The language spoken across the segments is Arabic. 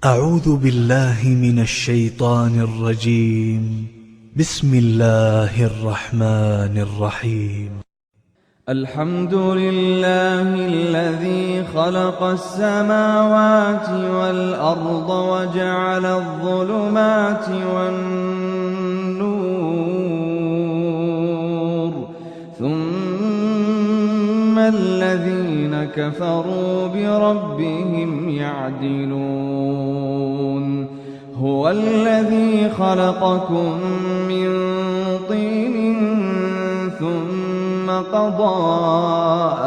أعوذ بالله من الشيطان الرجيم. بسم الله الرحمن الرحيم. الحمد لله الذي خلق السماوات والأرض وجعل الظلمات والنور ثم الذين كفروا بربهم يعدلون. هو الذي خلقكم من طين ثم قضى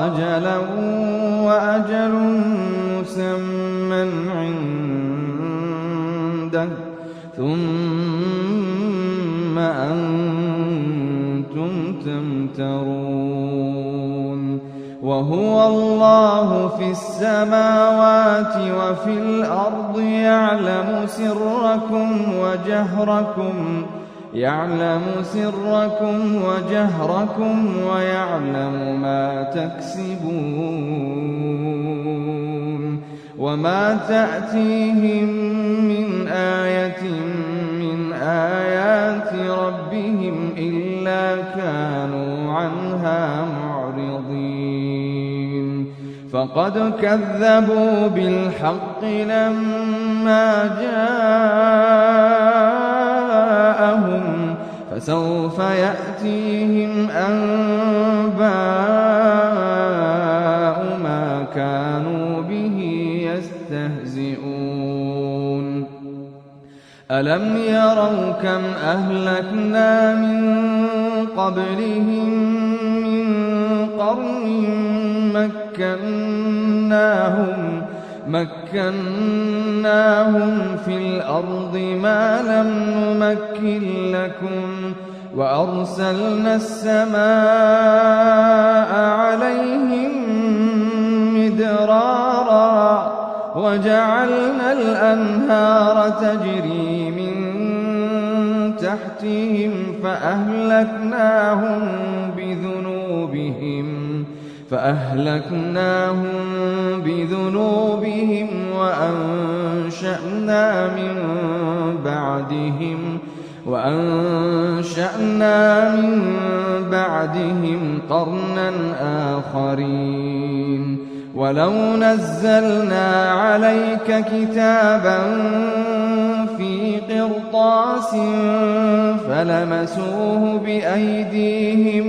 أجلا وأجل مسمى عنده ثم أنتم تمترون. وهو الله في السماوات وفي الأرض يعلم سركم وجهركم ويعلم ما تكسبون. وما تأتيهم من آية من آيات ربهم إلا كانوا عنها معرضين. فقد كذبوا بالحق لما جاءهم فسوف يأتيهم أنباء ما كانوا به يستهزئون. ألم يروا كم أهلكنا من قبلهم من قرن مكناهم في الأرض ما لم نمكن لكم وأرسلنا السماء عليهم مدرارا وجعلنا الأنهار تجري من تحتهم فأهلكناهم بذنوبهم وأنشأنا من بعدهم قرنا آخرين. ولو نزلنا عليك كتابا في قرطاس فلمسوه بأيديهم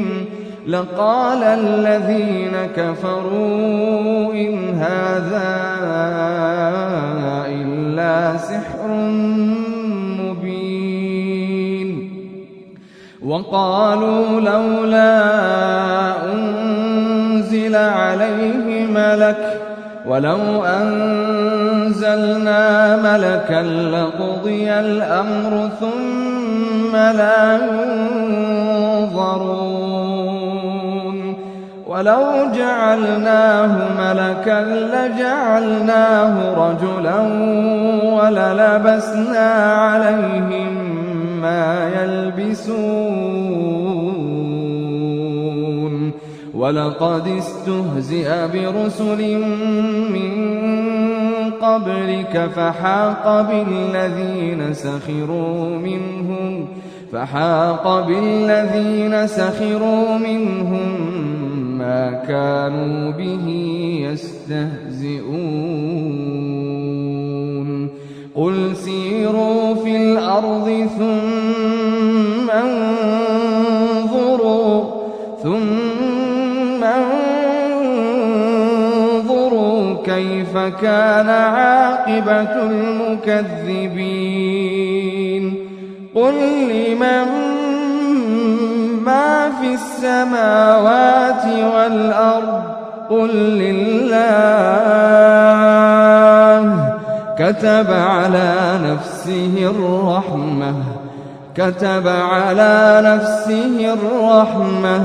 لقال الذين كفروا إن هذا إلا سحر مبين. وقالوا لولا أنزل عليه ملك ولو أنزلنا ملكا لقضي الأمر ثم لا ينظرون. ولو جعلناه ملكا لجعلناه رجلا وللبسنا عليهم ما يلبسون. ولقد استهزئ برسل من قبلك فحاق بالذين سخروا منهم ما كانوا به يستهزئون. قل سيروا في الأرض ثم انظروا كيف كان عاقبة المكذبين. قل لمن ما في السماوات والأرض قل لله. كتب على نفسه الرحمة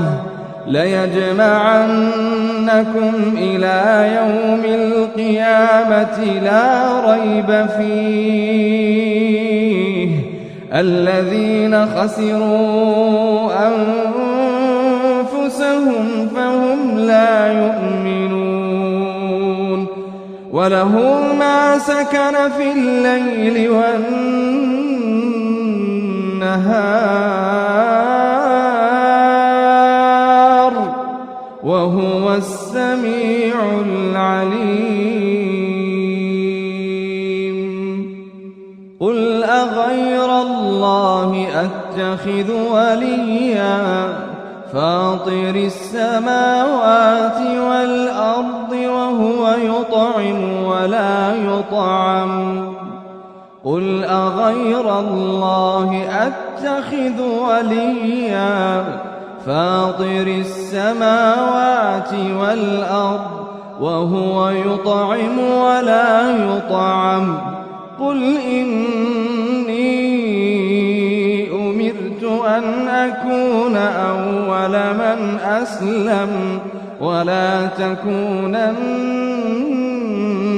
ليجمعنكم إلى يوم القيامة لا ريب فيه. الذين خسروا أنفسهم فهم لا يؤمنون. وله ما سكن في الليل والنهار وهو السميع العليم قل أغير الله أتخذ وليا فاطر السماوات والأرض وهو يطعم ولا يطعم قل أغير الله أتخذ وليا فاطر السماوات والأرض وهو يطعم ولا يطعم قل إني أمرت أن أكون أول من أسلم ولا تكونن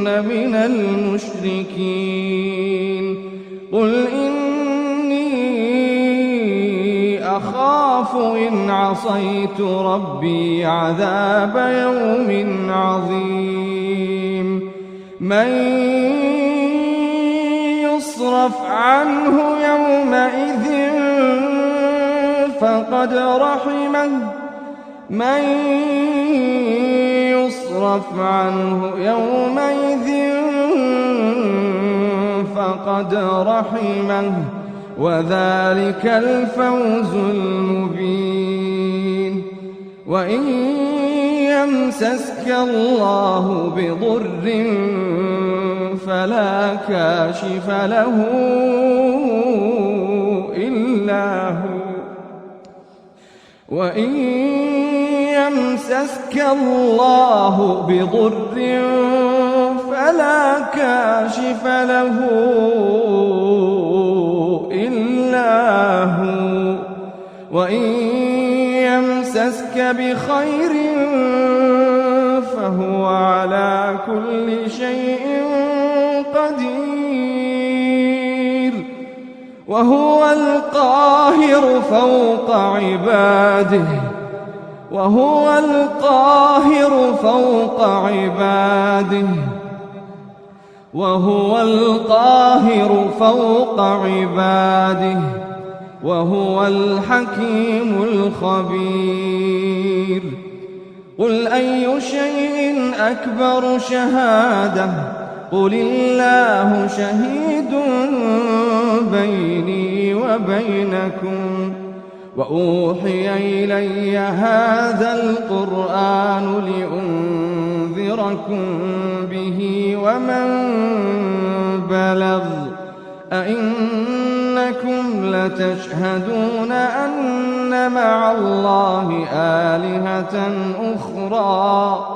من المشركين قل إني أخاف إن عصيت ربي عذاب يوم عظيم من يصرف عنه يومئذ فقد رحمه من يصرف عنه يومئذ فقد رحمه وذلك الفوز المبين وإن يمسسك الله بضر فلا كاشف له إلا هو وإن يمسسك الله بضر فلا كاشف له إلا هو وإن يمسسك بخير فهو على كل شيء قدير وهو القاهر فوق عباده وهو القاهر فوق عباده وهو القاهر فوق عباده وهو الحكيم الخبير قل أي شيء أكبر شهادة قل الله شهيد بيني وبينكم وأوحي إلي هذا القرآن لأنذركم به ومن بلغ أئنكم لتشهدون أن مع الله آلهة أخرى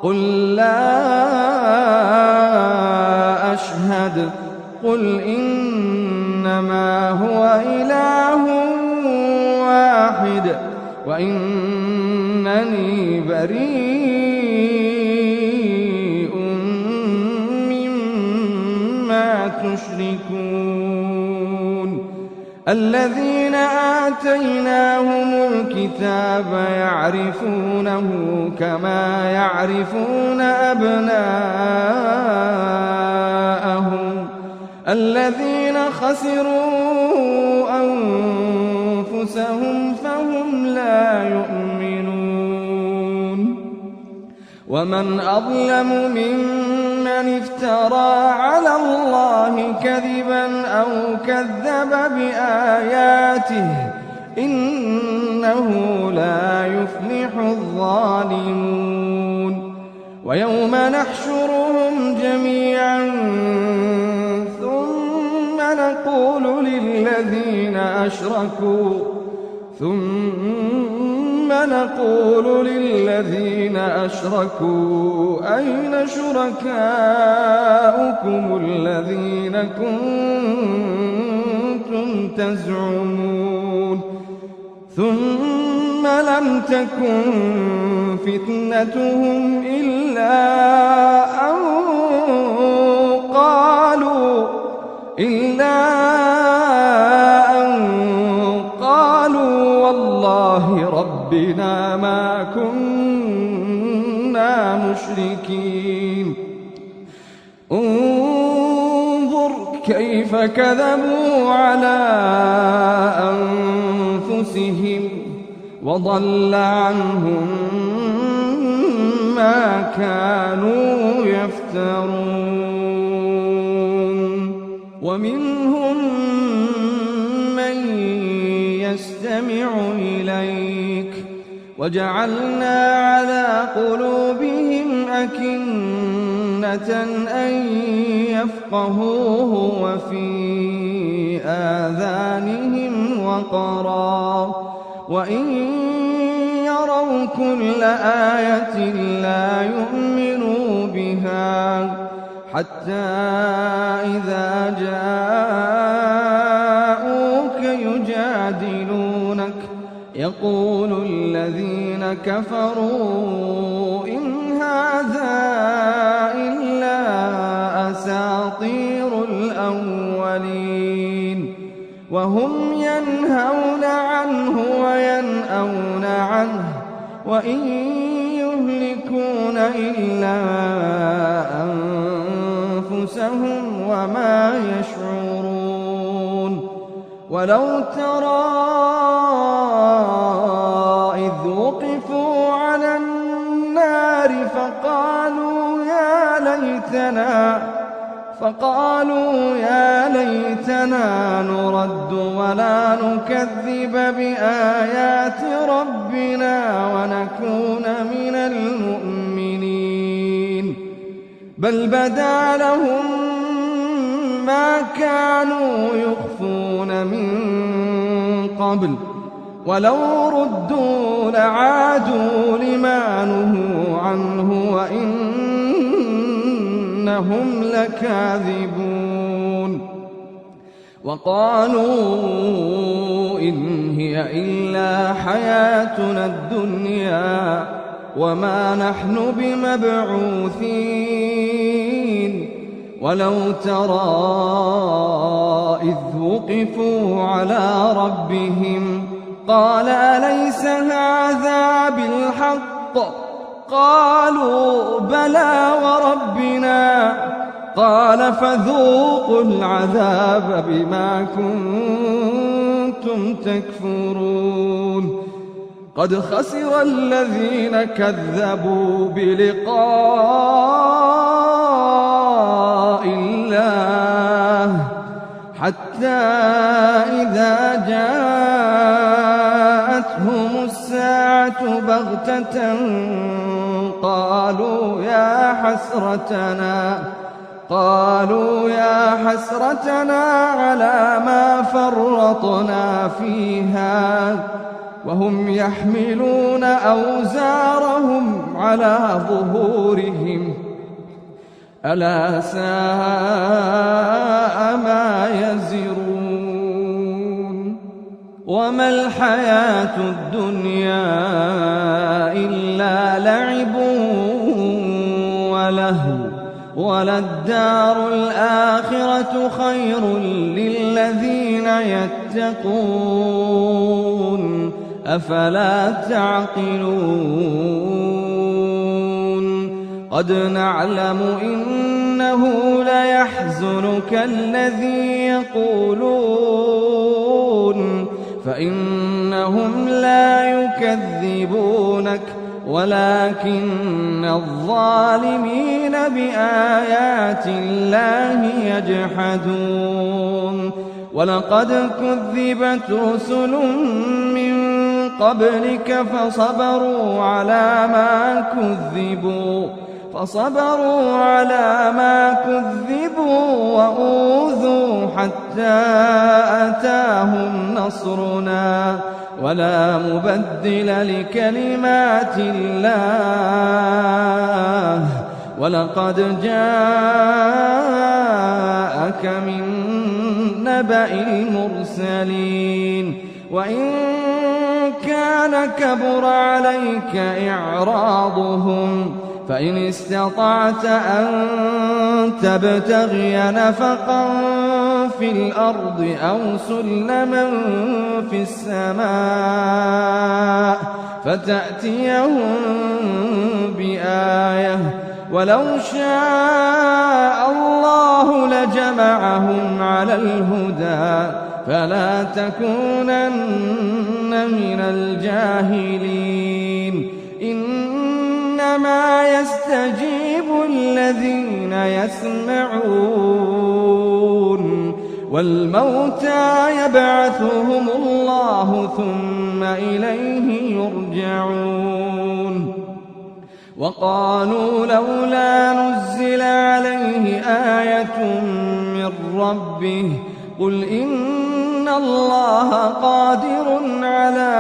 قل لا أشهد قل إنما هو إله واحد وإنني بريء مما تشركون الذين آتيناهم الكتاب يعرفونه كما يعرفون أبناءهم الذين خسروا أنفسهم فهم لا يؤمنون ومن أظلم ممن افترى على الله كذبا أو كذب بآياته إنه لا يفلح الظالمون ويوم نحشرهم جميعا ثم نقول للذين أشركوا أين شركاؤكم الذين كنتم تزعمون ثم لم تكن فتنتهم إلا أن قالوا والله ربنا ما كنا مشركين كيف كذبوا على أنفسهم وضل عنهم ما كانوا يفترون. ومنهم من يستمع إليك وجعلنا على قلوبهم أكنة أن يفقهوه وفي آذانهم وقرا وإن يروا كل آية لا يؤمنوا بها حتى إذا جاءوك يجادلونك يقول الذين كفروا إن هذا إلا أساطير الأولين وهم ينهون عنه وينأون عنه وإن يهلكون إلا أنفسهم وما يشعرون. ولو ترى إذ وقفوا على النار فقالوا يا ليتنا نرد ولا نكذب بآيات ربنا ونكون من المؤمنين بل بدا لهم ما كانوا يخفون من قبل ولو ردوا لعادوا لما نهوا عنه وإنهم لكاذبون. وقالوا إن هي إلا حياتنا الدنيا وما نحن بمبعوثين. ولو ترى إذ وقفوا على ربهم قال أليس هذا بالحق قالوا بلى وربنا قال فذوقوا العذاب بما كنتم تكفرون. قد خسر الذين كذبوا بلقاء الله حتى إذا جاءتهم الساعة بغتة قالوا يا حسرتنا على ما فرطنا فيها وهم يحملون أوزارهم على ظهورهم ألا ساء ما يزرون. وما الحياة الدنيا إلا لعب ولهو وللدار الآخرة خير للذين يتقون أفلا تعقلون. قد نعلم إنه ليحزنك الذي يقولون فإنهم لا يكذبونك ولكن الظالمين بآيات الله يجحدون. ولقد كذبت رسل من قبلك فصبروا على ما كذبوا وأوذوا حتى أتاهم نصرنا ولا مبدل لكلمات الله ولقد جاءك من نبأ المرسلين. وإن كان كبر عليك إعراضهم فإن استطعت أن تبتغي نفقا في الأرض أو سلما في السماء فتأتيهم بآية ولو شاء الله لجمعهم على الهدى فلا تكونن من الجاهلين إنما يستجيب الذين يسمعون والموتى يبعثهم الله ثم إليه يرجعون وقالوا لولا نزل عليه آية من ربه قل إن الله قادر على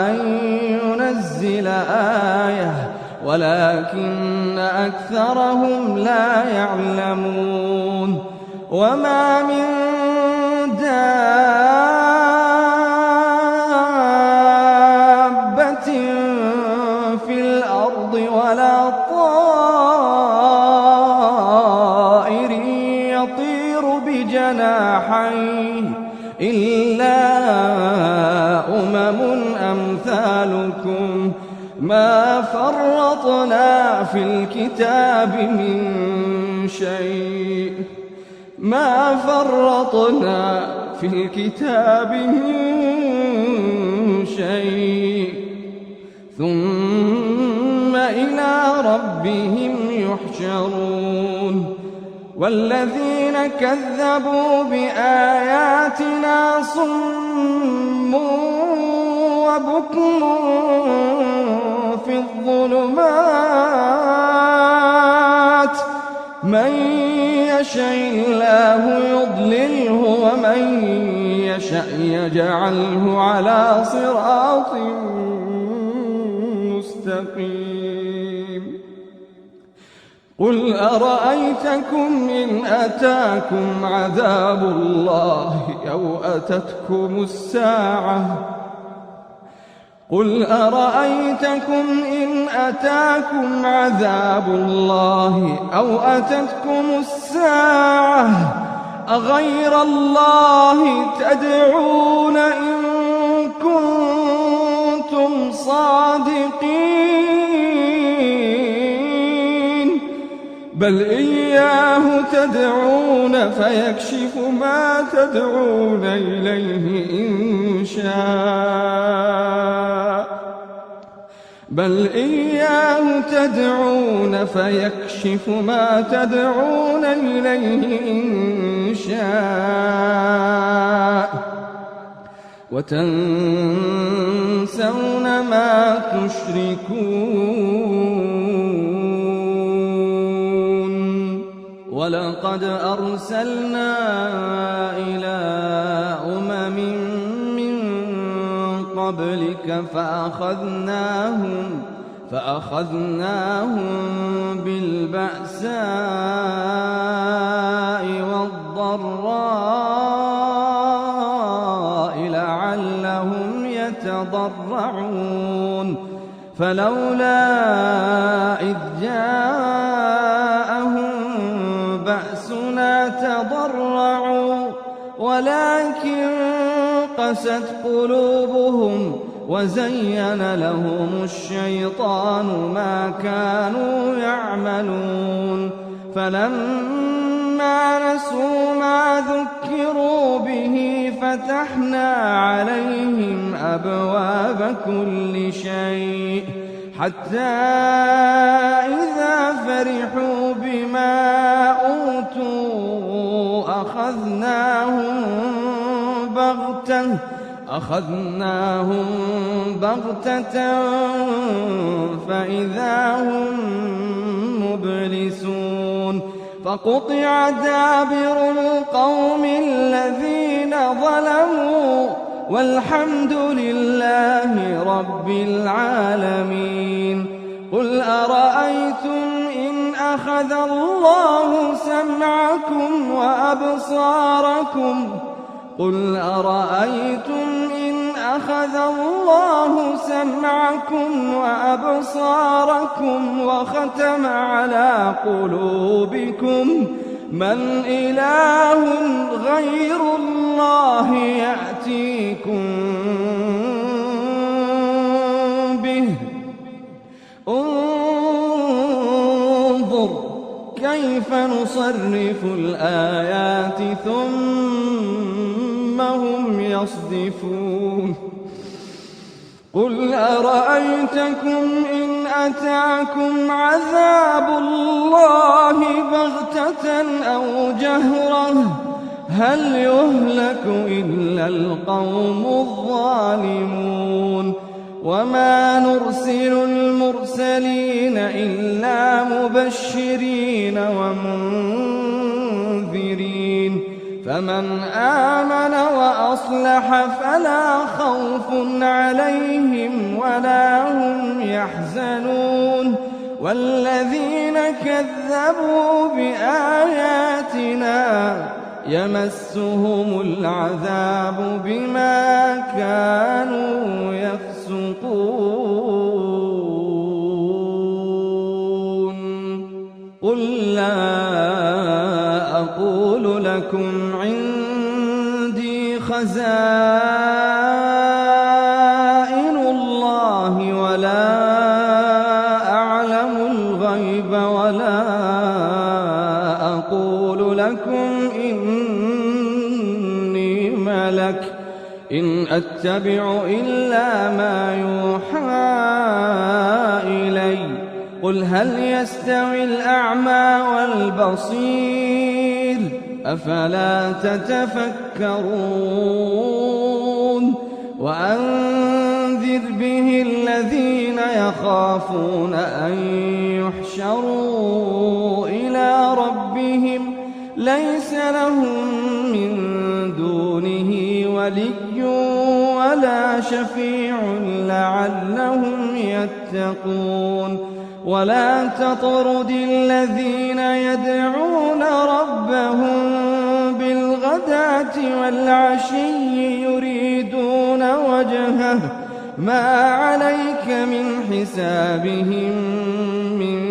أن ينزل آية ولكن أكثرهم لا يعلمون وما من دابة في الأرض ولا طائر يطير بجناحيه إلا أمثالكم ما فرطنا في الكتاب من شيء ثم إلى ربهم يحشرون والذين كذبوا بآياتنا صم وبكم في الظلمات من يشاء الله يضلله ومن يشاء يجعله على صراط مستقيم قل أرأيتكم إن أتاكم عذاب الله أو أتتكم الساعة أغير الله تدعون إن كنتم صادقين بل إياه تدعون فيكشف ما تدعون إليه إن شاء وتنسون ما تشركون ولقد أرسلنا إلى أمم من قبلك فأخذناهم بالبأساء والضراء لعلهم يتضرعون فلولا إذ جاءهم بأسنا تضرعوا ولكن قست قلوبهم وزين لهم الشيطان ما كانوا يعملون فلما نسوا ما ذكروا به فتحنا عليهم أبواب كل شيء حتى إذا فرحوا بما أوتوا أخذناهم بغتة فإذا هم مبلسون فقطع دابر القوم الذين ظلموا والحمد لله رب العالمين قل أرأيتم إن أخذ الله سمعكم وأبصاركم وختم على قلوبكم من إله غير الله يأتيكم به انظر كيف نصرف الآيات ثم هم يصدفون قل أرأيتكم إن أتاكم عذاب الله بغتة أو جهرة هل يهلك إلا القوم الظالمون وما نرسل المرسلين إلا مبشرين ومنذرين فمن آمن وأصلح فلا خوف عليهم ولا هم يحزنون والذين كذبوا بآياتنا يمسهم العذاب بما كانوا يفسقون قل لا أقول لكم عندي خزائن الله ولا أعلم الغيب ولا أقول لكم إني ملك إن أتبع إلا ما يوحى إلي قل هل يستوي الأعمى والبصير أفلا تتفكرون وأنذر به الذين يخافون أن يحشروا إلى ربهم ليس لهم من دونه ولي ولا شفيع لعلهم يتقون ولا تطرد الذين يدعون ربهم بالغداة والعشي يريدون وجهه ما عليك من حسابهم من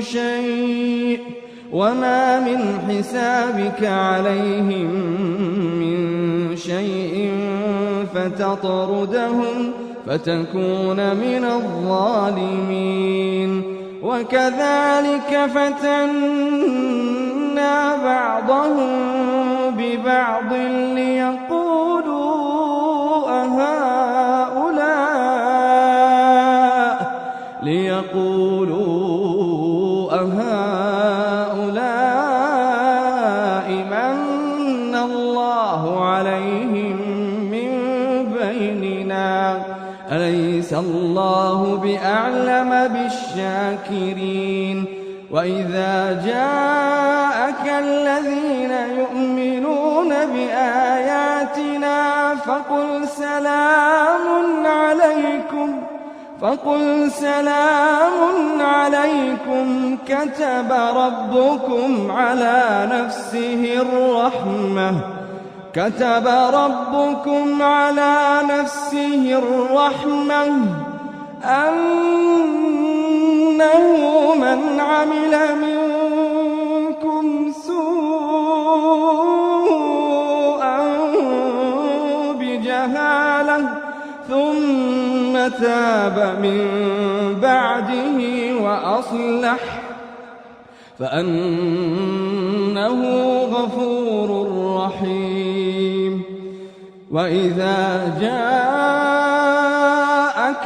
شيء وما من حسابك عليهم من شيء فتطردهم فتكون من الظالمين وكذلك فتنا بعضهم ببعض ليقولوا أهؤلاء من الله عليهم من بيننا أليس الله بأعلم بالشاكرين وإذا جاءك الذين يؤمنون بآياتنا فقل سلام عليكم كتب ربكم على نفسه الرحمة أنه من عمل منكم سوءا بجهالة ثم تاب من بعده وأصلح فأنه غفور رحيم وإذا جاءك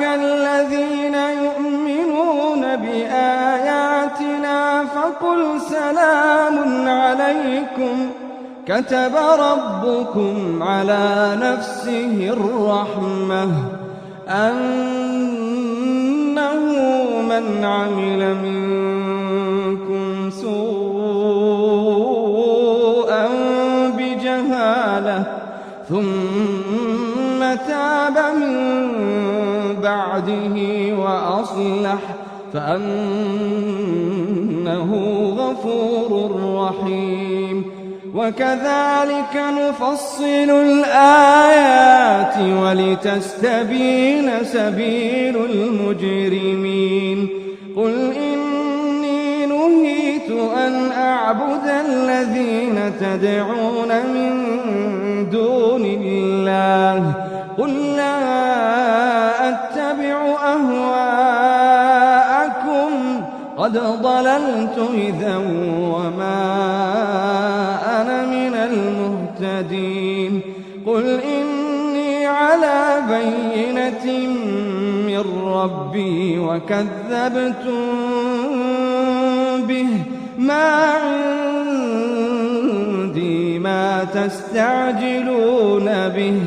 الذين يؤمنون بآياتنا فقل سلام عليكم كتب ربكم على نفسه الرحمة أنه من عمل منكم سوءا بجهالة ثم تاب من بعده وأصلح فأنه غفور رحيم وكذلك نفصل الآيات ولتستبين سبيل المجرمين قل إني نهيت أن أعبد الذين تدعون من دون الله قل لا أتبع أهواءكم قد قد ضللت إذا وما أنا من المهتدين قل إني على بينة من ربي وكذبتم به ما عندي ما تستعجلون به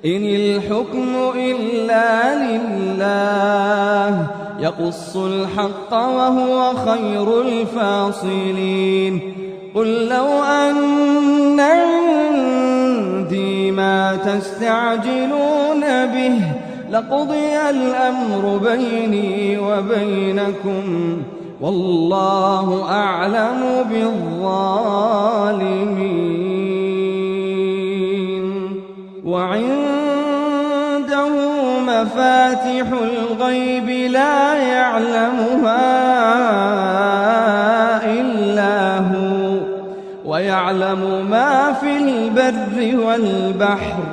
إن الحكم إلا لله يقص الحق وهو خير الفاصلين قل لو أن عندي ما تستعجلون به لقضي الأمر بيني وبينكم والله أعلم بالظالمين وعنده مفاتح الغيب لا يعلمها إلا هو ويعلم ما في البر والبحر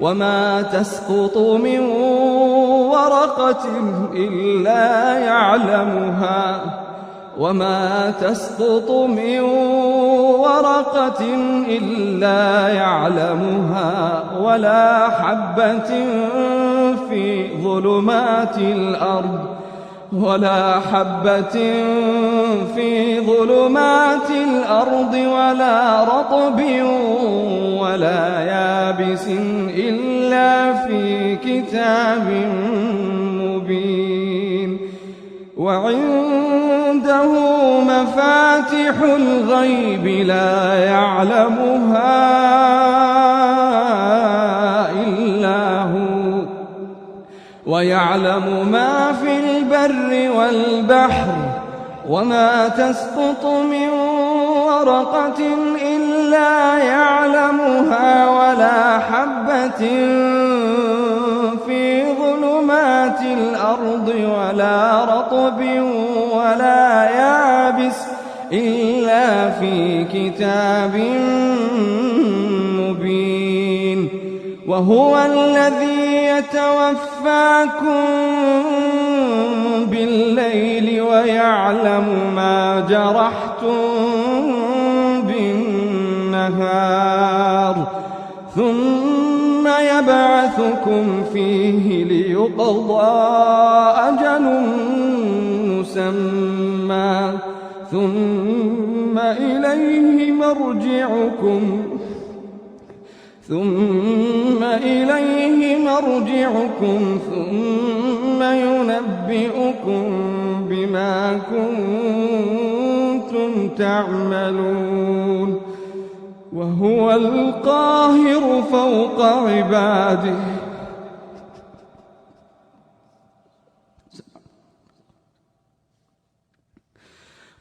وما تسقط من ورقة إلا يعلمها ولا حبة في ظلمات الأرض ولا رطب ولا يابس إلا في كتاب مبين وعنده مفاتح الغيب لا يعلمها إلا هو ويعلم ما في البر والبحر وما تسقط من ورقة إلا يعلمها ولا حبة في ظلمات الأرض ولا رطب ولا يابس إلا في كتاب مبين وهو الذي يتوفاكم بالليل ويعلم ما جرحتم بالنهار ثم يبعثكم فيه ليقضى أجل مسمى ثم إليه مرجعكم ثم ينبئكم بما كنتم تعملون وهو القاهر فوق عباده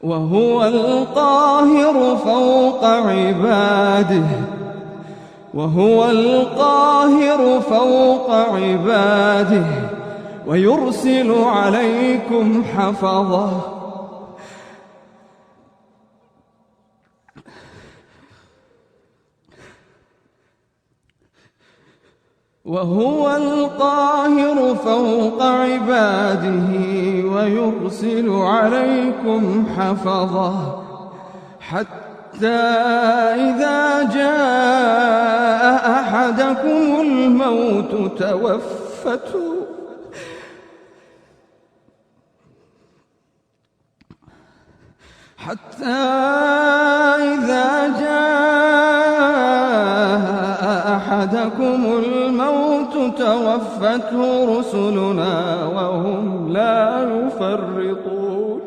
وهو القاهر فوق عباده ويرسل عليكم حفظة حتى إذا جاء أحدكم الموت توفته رسلنا وهم لا يفرطون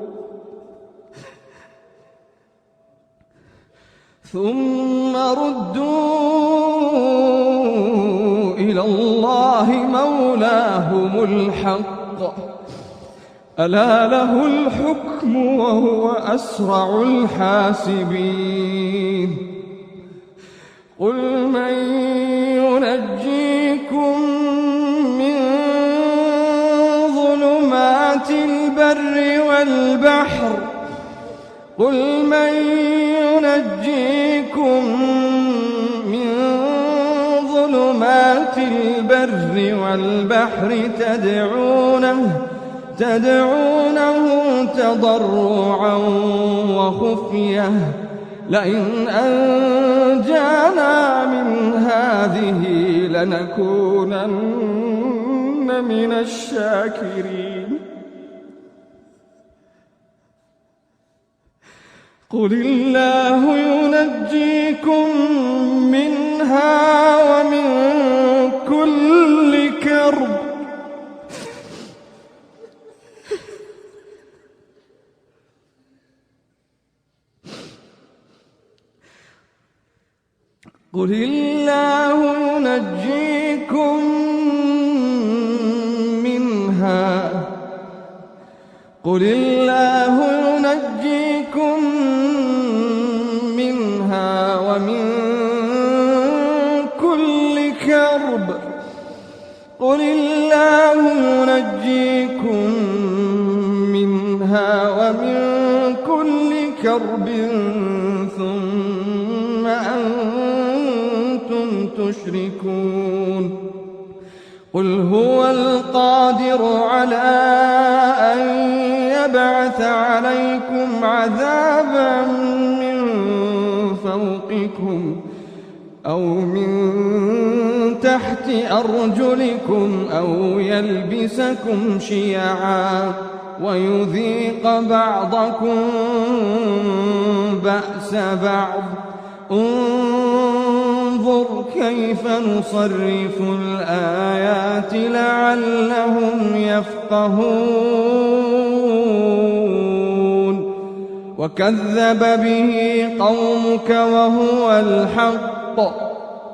ثم ردوا إلى الله مولاهم الحق ألا له الحكم وهو أسرع الحاسبين قل من ينجيكم من ظلمات البر والبحر تدعونه تضرعا وخفية لئن أنجانا من هذه لنكونن من الشاكرين. قل الله ينجيكم منها ومن كل كرب. قل الله ينجيكم منها قل الله ينجيكم منها ومن كل كرب. قل الله ينجيكم منها ومن كل كرب ثم أنتم تشركون. قل هو القادر على أن يبعث عليكم عذابا من فوقكم أو من تحت أرجلكم أو يلبسكم شيعا ويذيق بعضكم بأس بعض. انظر كيف نصرف الآيات لعلهم يفقهون. وكذب به قومك وهو الحق.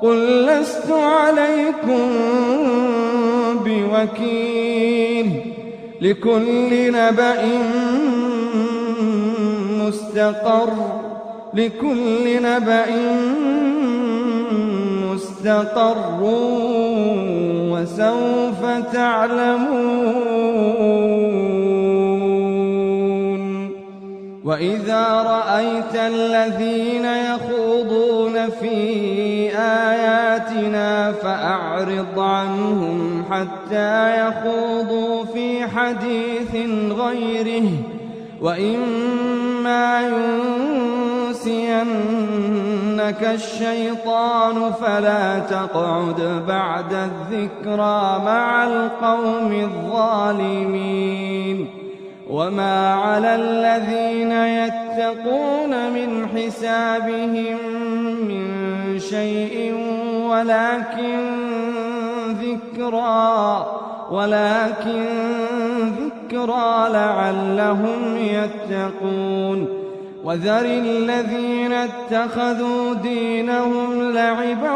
قل لست عليكم بوكيل. لكل نبأ مستقر وسوف تعلمون. وإذا رأيت الذين يخوضون في آياتنا فأعرض عنهم حتى يخوضوا في حديث غيره. وإما ينسينك الشيطان فلا تقعد بعد الذكرى مع القوم الظالمين. وما على الذين يتقون من حسابهم من شيء ولكن ذكرى لعلهم يتقون. وذر الذين اتخذوا دينهم لعبا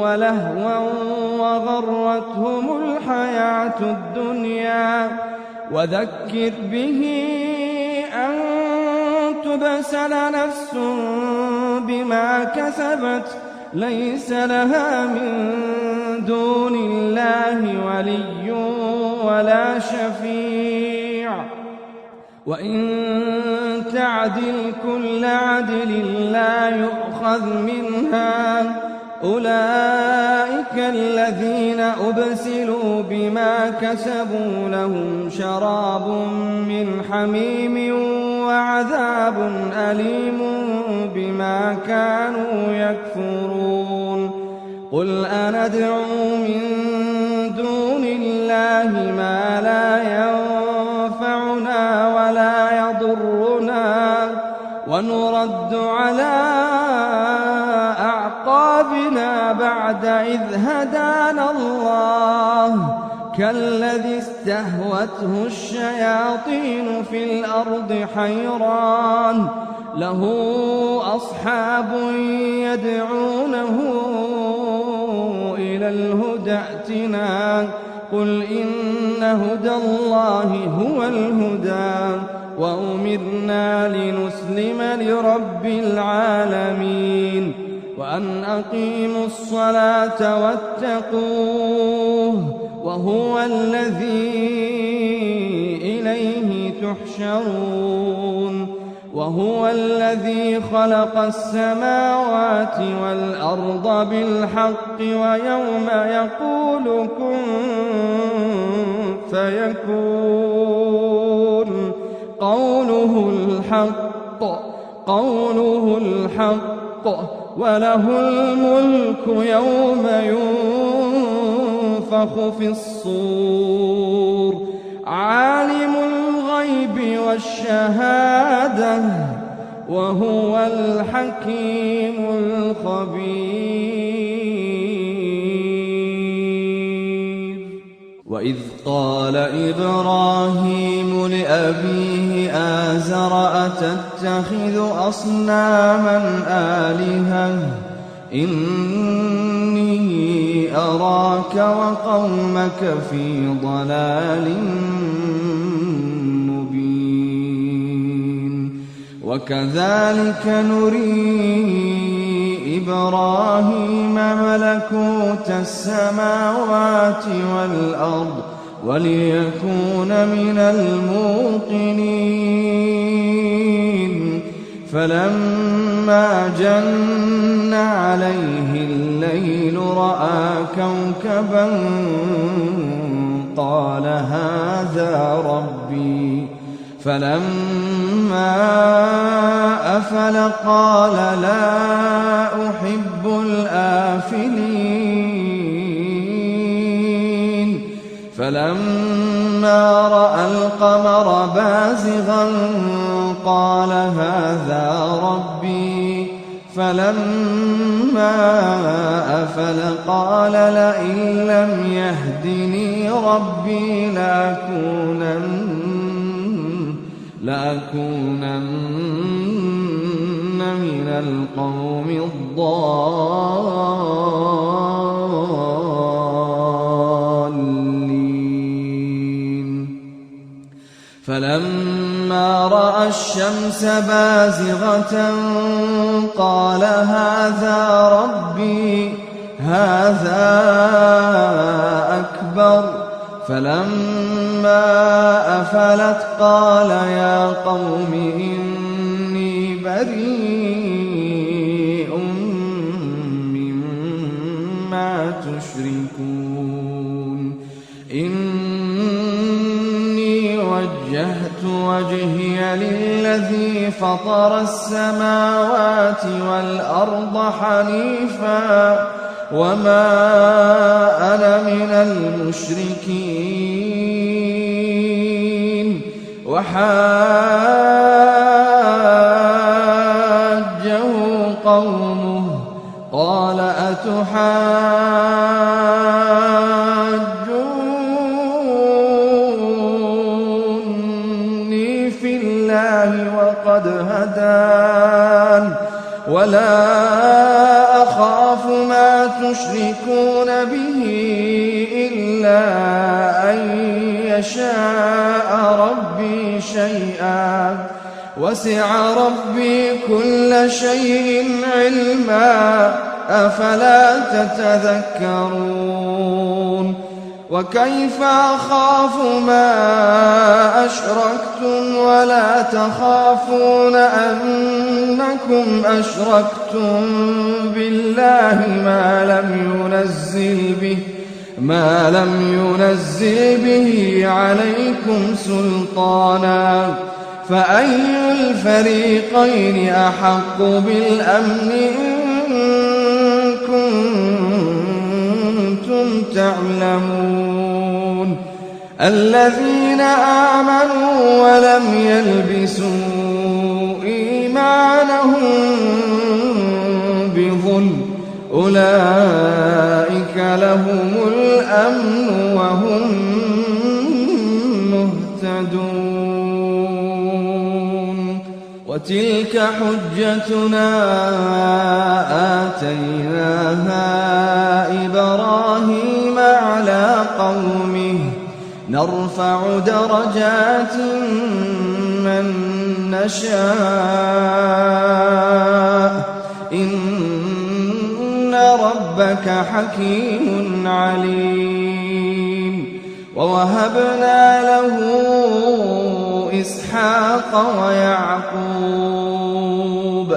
ولهوا وغرتهم الحياة الدنيا. وذكر به أن تبسل نفس بما كسبت ليس لها من دون الله ولي ولا شفيع. وإن تعدل كل عدل لا يؤخذ منها. أولئك الذين أبسلوا بما كسبوا لهم شراب من حميم وعذاب أليم بما كانوا يكفرون. قل أندعو من دون الله ما لا ينفعنا ولا يضرنا ونرد على أعقابنا بعد إذ هدانا الله كالذي استهوته الشياطين في الأرض حيران له أصحاب يدعونه إلى الهدى ائتنا. قل إن هدى الله هو الهدى وأمرنا لنسلم لرب العالمين. وأن أقيموا الصلاة واتقوه وهو الذي إليه تحشرون. وهو الذي خلق السماوات والأرض بالحق ويوم يقول كن فيكون قوله الحق وله الملك يوم ينفخ في الصور عالم الغيب والشهادة وهو الحكيم الخبير. وإذ قال إبراهيم لأبيه آزر أتتخذ أصناما آلهة إني أراك وقومك في ضلال مبين. وكذلك نري إبراهيم ملكوت السماوات والأرض وليكون من الموقنين. فلما جن عليه الليل رأى كوكبا قال هذا ربي. فلما أفل قال لا أحب الآفلين. فلما رأى القمر بازغا قال هذا ربي. فلما أفل قال لئن لم يهدني ربي لأكونن من القوم الضالين. فلما رأى الشمس بازغة قال هذا ربي هذا أكبر. فلما أفلت قال يا قوم إني بريء مما تشركون. إني وجهت وجهي للذي فطر السماوات والأرض حنيفا وما أنا من المشركين. وحاجه قومه قال أتحاجوني في الله وقد هدان ولا أخاف ما تشركون به إلا أن يشاء ربي شيئا وسع ربي كل شيء علما أفلا تتذكرون. وكيف أخاف ما أشركتم ولا تخافون أنكم أشركتم بالله ما لم ينزل به عليكم سلطانا فأي الفريقين أحق بالأمن إن كنتم تعلمون. الذين آمنوا ولم يلبسوا إيمانهم بظلم أولئك لهم الأمن وهم مهتدون. وتلك حجتنا آتيناها إبراهيم على قومه نرفع درجات من نشاء إن ربك حكيم عليم. ووهبنا له إسحاق ويعقوب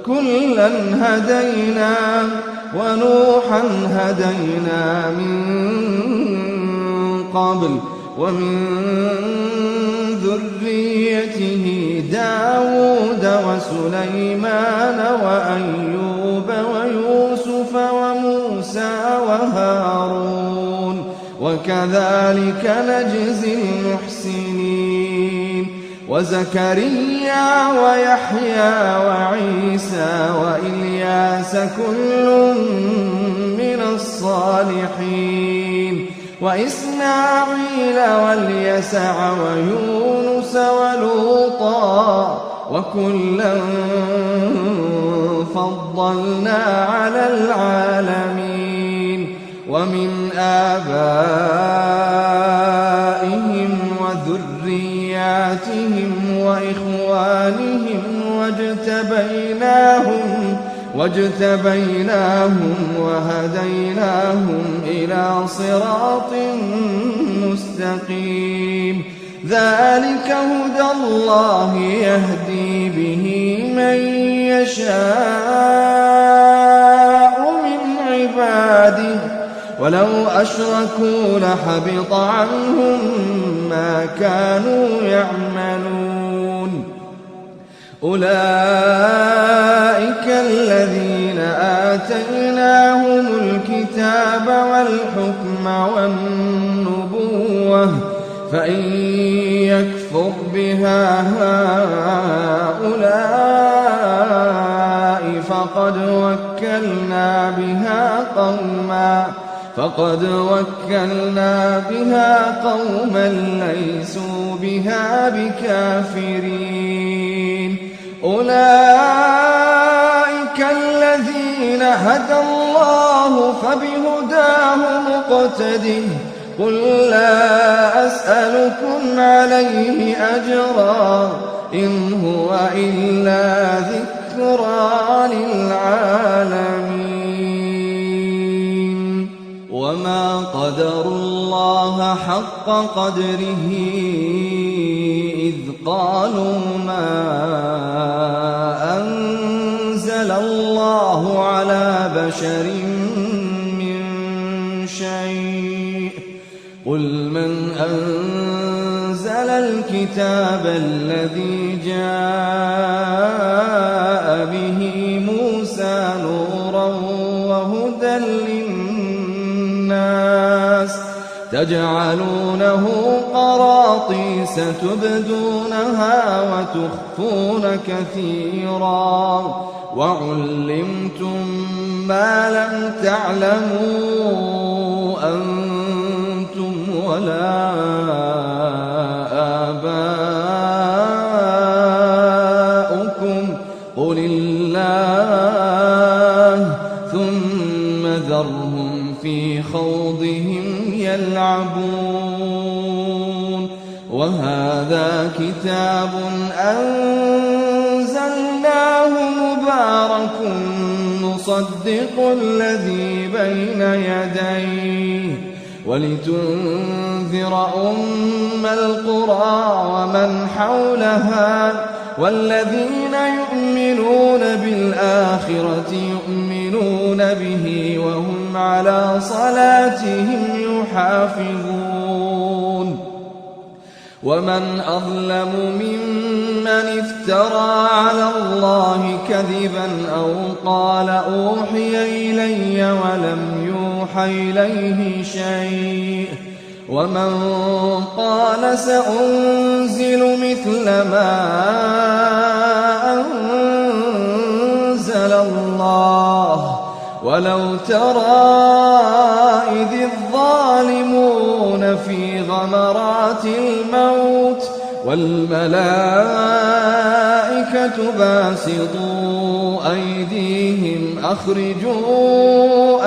كلا هدينا ونوحا هدينا من قبل ومن ذريته داود وسليمان وأيوب ويوسف وموسى وهارون وكذلك نجزي المحسنين وزكريا ويحيى وعيسى وإلياس كل من الصالحين وإسماعيل واليسع ويونس ولوطا وكلا فضلنا على العالمين ومن آبائهم وذرياتهم وإخوانهم واجتبيناهم وهديناهم إلى صراط مستقيم ذلك هدى الله يهدي به من يشاء من عباده ولو أشركوا لحبط عنهم ما كانوا يعملون أولئك الذين آتيناهم الكتاب والحكم والنبوة فإن يكفر بها هؤلاء فقد وكلنا بها قوما ليسوا بها بكافرين أولئك الذين هدى الله فبهداه مقتده قل لا أسألكم عليه أجرا إن هو إلا ذكرى للعالمين وما قدروا الله حق قدره إذ قالوا ما أنزل الله على بشر من شيء قل من أنزل الكتاب الذي جاء به موسى نورا وهدى للناس تجعلونه قراطيس تبدونها وتخفون كثيرا وعلمتم ما لم تعلموا أنتم ولا آباؤكم قل الله ثم ذرهم في خوضهم يلعبون وهذا كتاب أنزلناه مبارك مصدق الذي بين يديه ولتنذر أم القرى ومن حولها والذين يؤمنون بالآخرة يؤمنون به وهم على صلاتهم يحافظون ومن أظلم ممن افترى على الله كذبا أو قال أوحي إلي ولم يوحى إليه شيء ومن قال سأنزل مثل ما أنزل الله ولو ترى إذ الظالمون في غمرات الموت والملائكة باسطوا أيديهم أخرجوا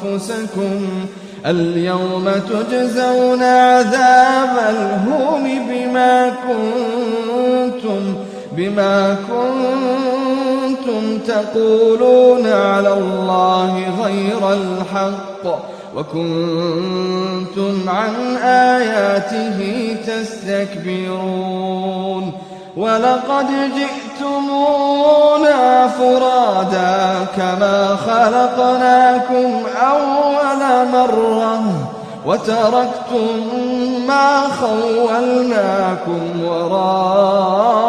أنفسكم اليوم تجزون عذاب الهون بما كنتم تقولون على الله غير الحق وكنتم عن آياته تستكبرون ولقد جئتمونا فرادا كما خلقناكم أول مرة وتركتم ما خولناكم وراء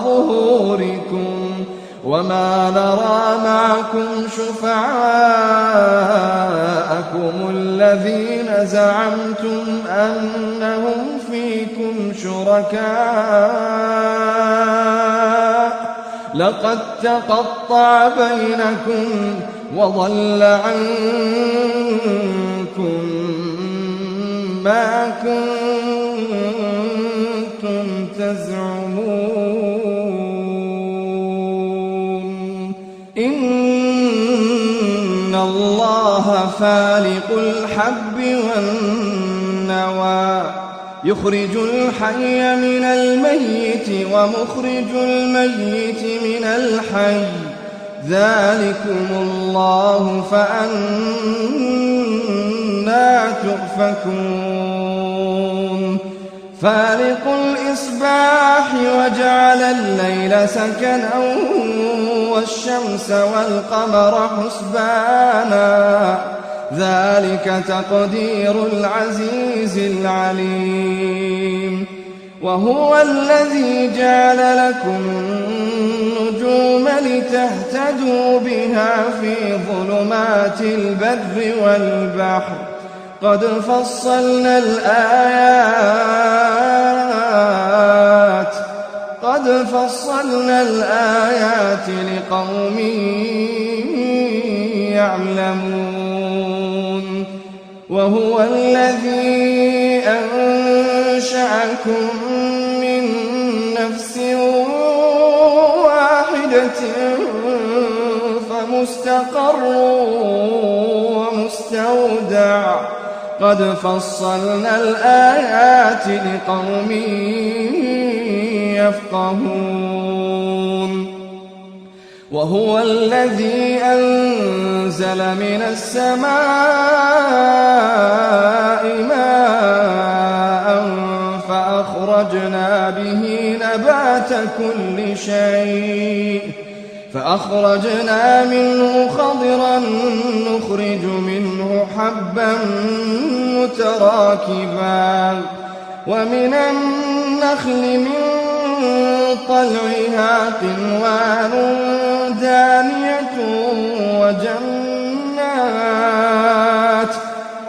ظهوركم وما نرى معكم شفعاءكم الذين زعمتم أنهم فيكم شركاء لقد تقطع بينكم وضل عنكم ما كنتم تزعمون إن الله فالق الحب والنوى يخرج الحي من الميت ومخرج الميت من الحي ذلكم الله فأنى تؤفكون فالق الإصباح وجعل الليل سكنا والشمس والقمر حسبانا ذلك تقدير العزيز العليم وهو الذي جعل لكم النجوم لتهتدوا بها في ظلمات البر والبحر قد فصلنا الآيات لقوم يعلمون وهو الذي أنشأكم من نفس واحدة فمستقر ومستودع قد فصلنا الآيات لقوم يفقهون وهو الذي أنزل من السماء ماء فأخرجنا به نبات كل شيء فأخرجنا منه خضرا نخرج منه حبا متراكبا ومن النخل من طلعها قنوان دانية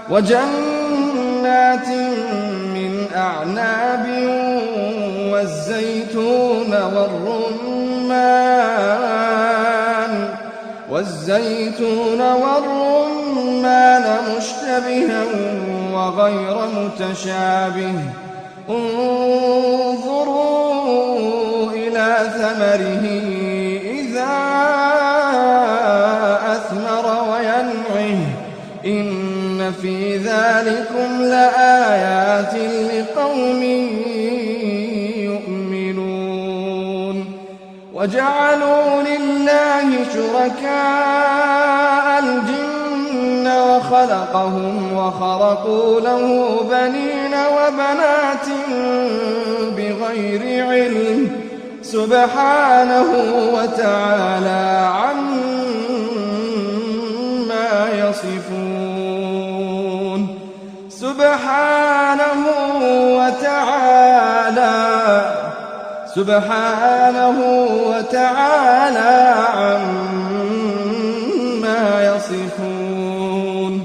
وجنات من أعناب والزيتون والرمان مشتبها وغير متشابه انظروا إلى ثمره إذا أثمر وينعه إن في ذلكم لآيات لقوم يؤمنون وجعلوا لله شركاء الجن وخلقهم وخرقوا له بنين وبنات بغير علم سبحانه وتعالى عما يصفون سبحانه وتعالى عما يصفون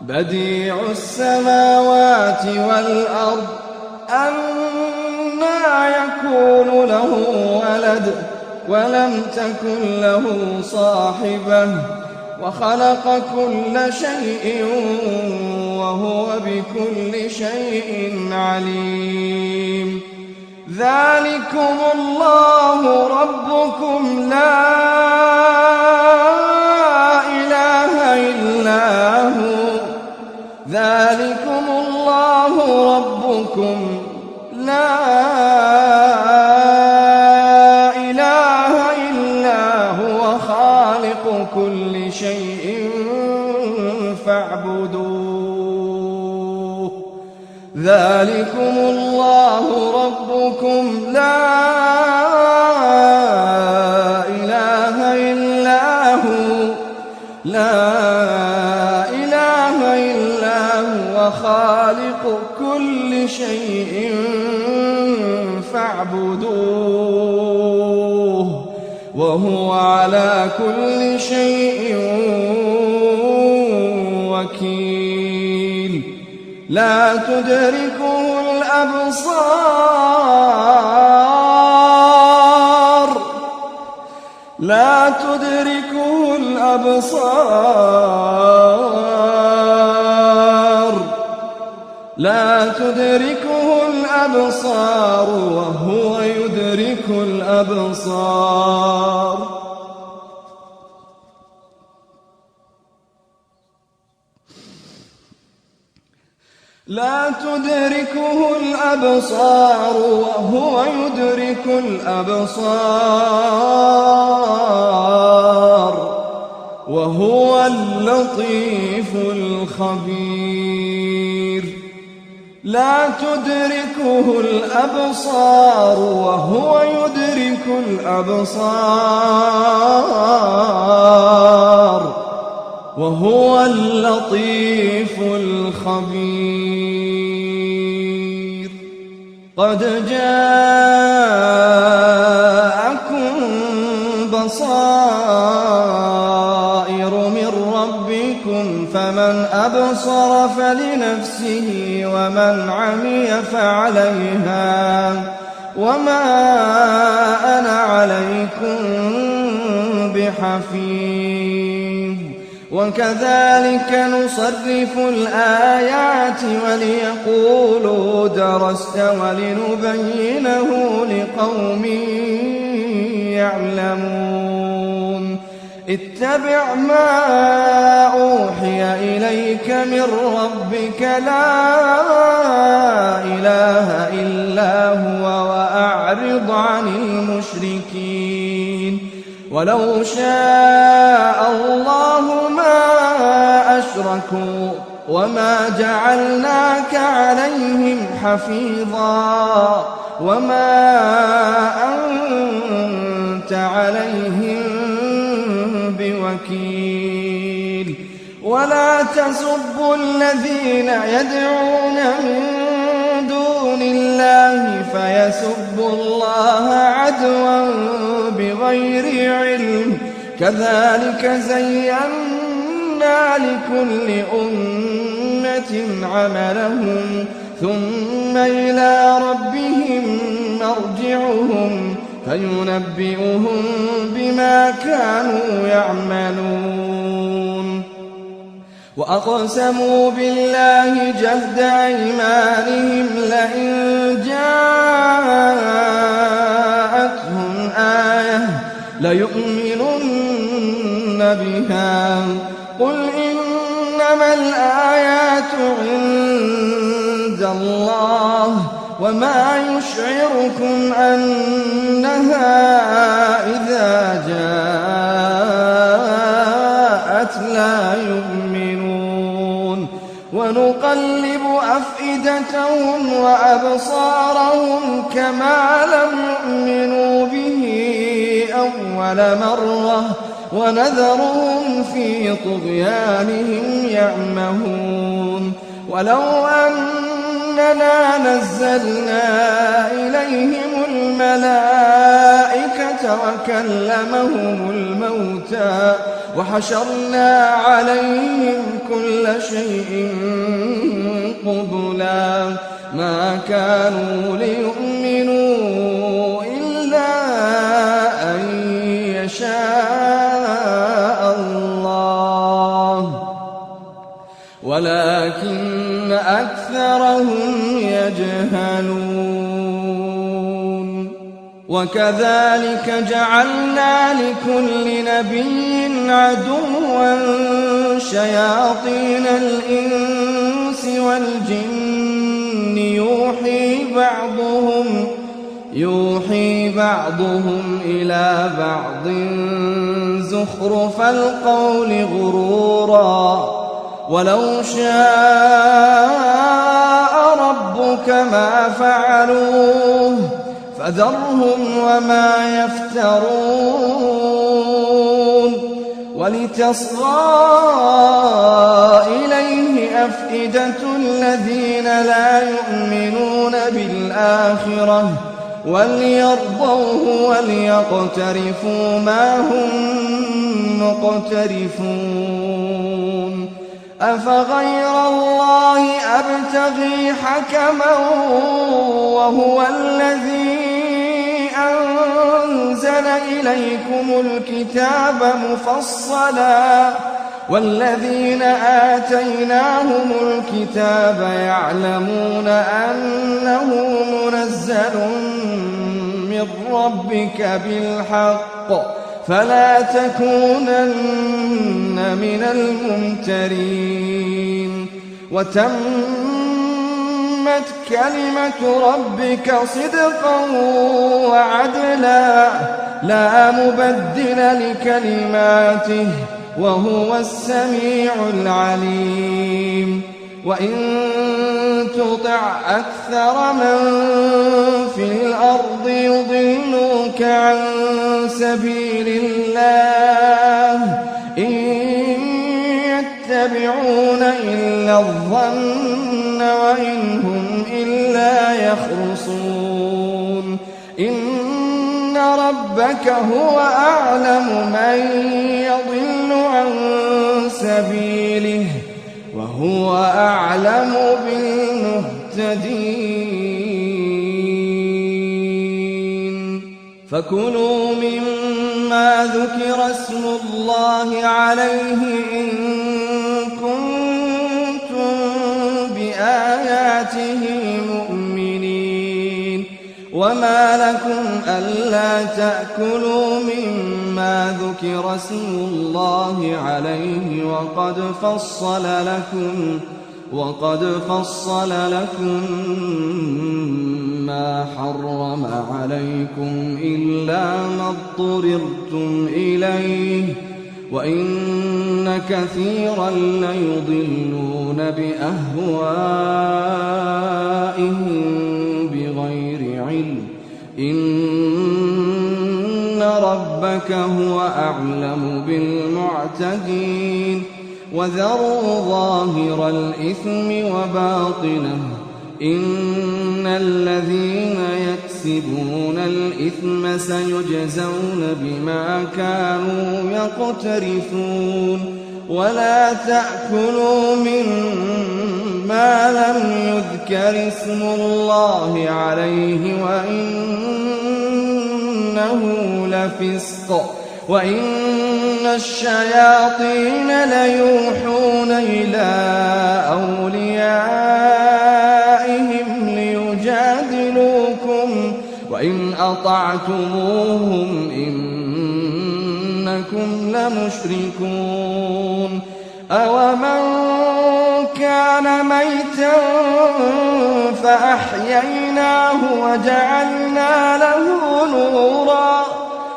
بديع السماوات والأرض أنى يكون له ولد ولم تكن له صاحبة وخلق كل شيء وهو بكل شيء عليم ذلكم الله ربكم لا إله إلا هو ذلكم الله ربكم لا إله إلا هو خالق كل شيء فاعبدوه ذلكم الله ربكم لا إله إلا شيء فاعبدوه وهو على كل شيء وكيل. لا تدركه الأبصار لا تدركه الأبصار وهو يدرك الأبصار. لا تدركه الأبصار وهو يدرك الأبصار وهو اللطيف الخبير. لا تدركه الأبصار وهو يدرك الأبصار وهو اللطيف الخبير. قد جاءكم بصائر من ربكم فمن أبصر فلنفسه ومن عمي فعليها وما أنا عليكم بحفيظ. وكذلك نصرف الآيات وليقولوا درست ولنبينه لقوم يعلمون. اتبع ما أوحي إليك من ربك لا إله إلا هو وأعرض عن المشركين. ولو شاء الله ما أشركوا وما جعلناك عليهم حفيظا وما أنت عليهم بوكيل. ولا تسبوا الذين يدعون من دون الله فيسبوا الله عدوا بغير علم. كذلك زينا لكل أمة عملهم ثم إلى ربهم مرجعهم فينبئهم بما كانوا يعملون. وأقسموا بالله جهد أيمانهم لئن جاءتهم آية ليؤمنن بها. قل إنما الآيات عند الله وما يشعركم أنها إذا جاءت لا يؤمنون. ونقلب أفئدتهم وأبصارهم كما لم يؤمنوا به أول مرة ونذرهم في طغيانهم يعمهون. ولو أننا نزلنا إليهم الملائكة وكلمهم الموتى وحشرنا عليهم كل شيء قبلا ما كانوا ليؤمنوا إلا أن يشاء الله ولكن أكثرهم يجهلون. وكذلك جعلنا لكل نبي عدوا شياطين الإنس والجن يوحي بعضهم إلى بعض زخرف القول غرورا. ولو شاء ربك ما فعلوه فذرهم وما يفترون. ولتصغى إليه أفئدة الذين لا يؤمنون بالآخرة وليرضوه وليقترفوا ما هم مقترفون أفغير الله أبتغي حكما وهو الذي أنزل إليكم الكتاب مفصلا والذين آتيناهم الكتاب يعلمون أنه منزل من ربك بالحق فلا تكونن من الممترين وتمت كلمة ربك صدقا وعدلا لا مبدل لكلماته وهو السميع العليم وإن تطع أكثر من في الأرض يضلوك عن سبيل الله إن يتبعون إلا الظن وإن هم إلا يخرصون إن ربك هو أعلم من يضل عن سبيله وهو أعلم بالمهتدين فكلوا مما ذكر اسم الله عليه إن كنتم بآياته مؤمنين وما لكم ألا تأكلوا مما ذكر اسم الله عليه وقد فصل لكم ما حرم عليكم إلا ما اضطررتم إليه وإن كثيرا ليضلون بأهوائهم بغير علم إن ربك هو أعلم بالمعتدين وذروا ظاهر الإثم وباطنه إن الذين يكسبون الإثم سيجزون بما كانوا يقترفون ولا تأكلوا مما لم يذكر اسم الله عليه وإنه لفسق وإن الشياطين ليوحون إلى أوليائهم ليجادلوكم وإن أطعتموهم إنكم لمشركون أومن كان ميتا فأحييناه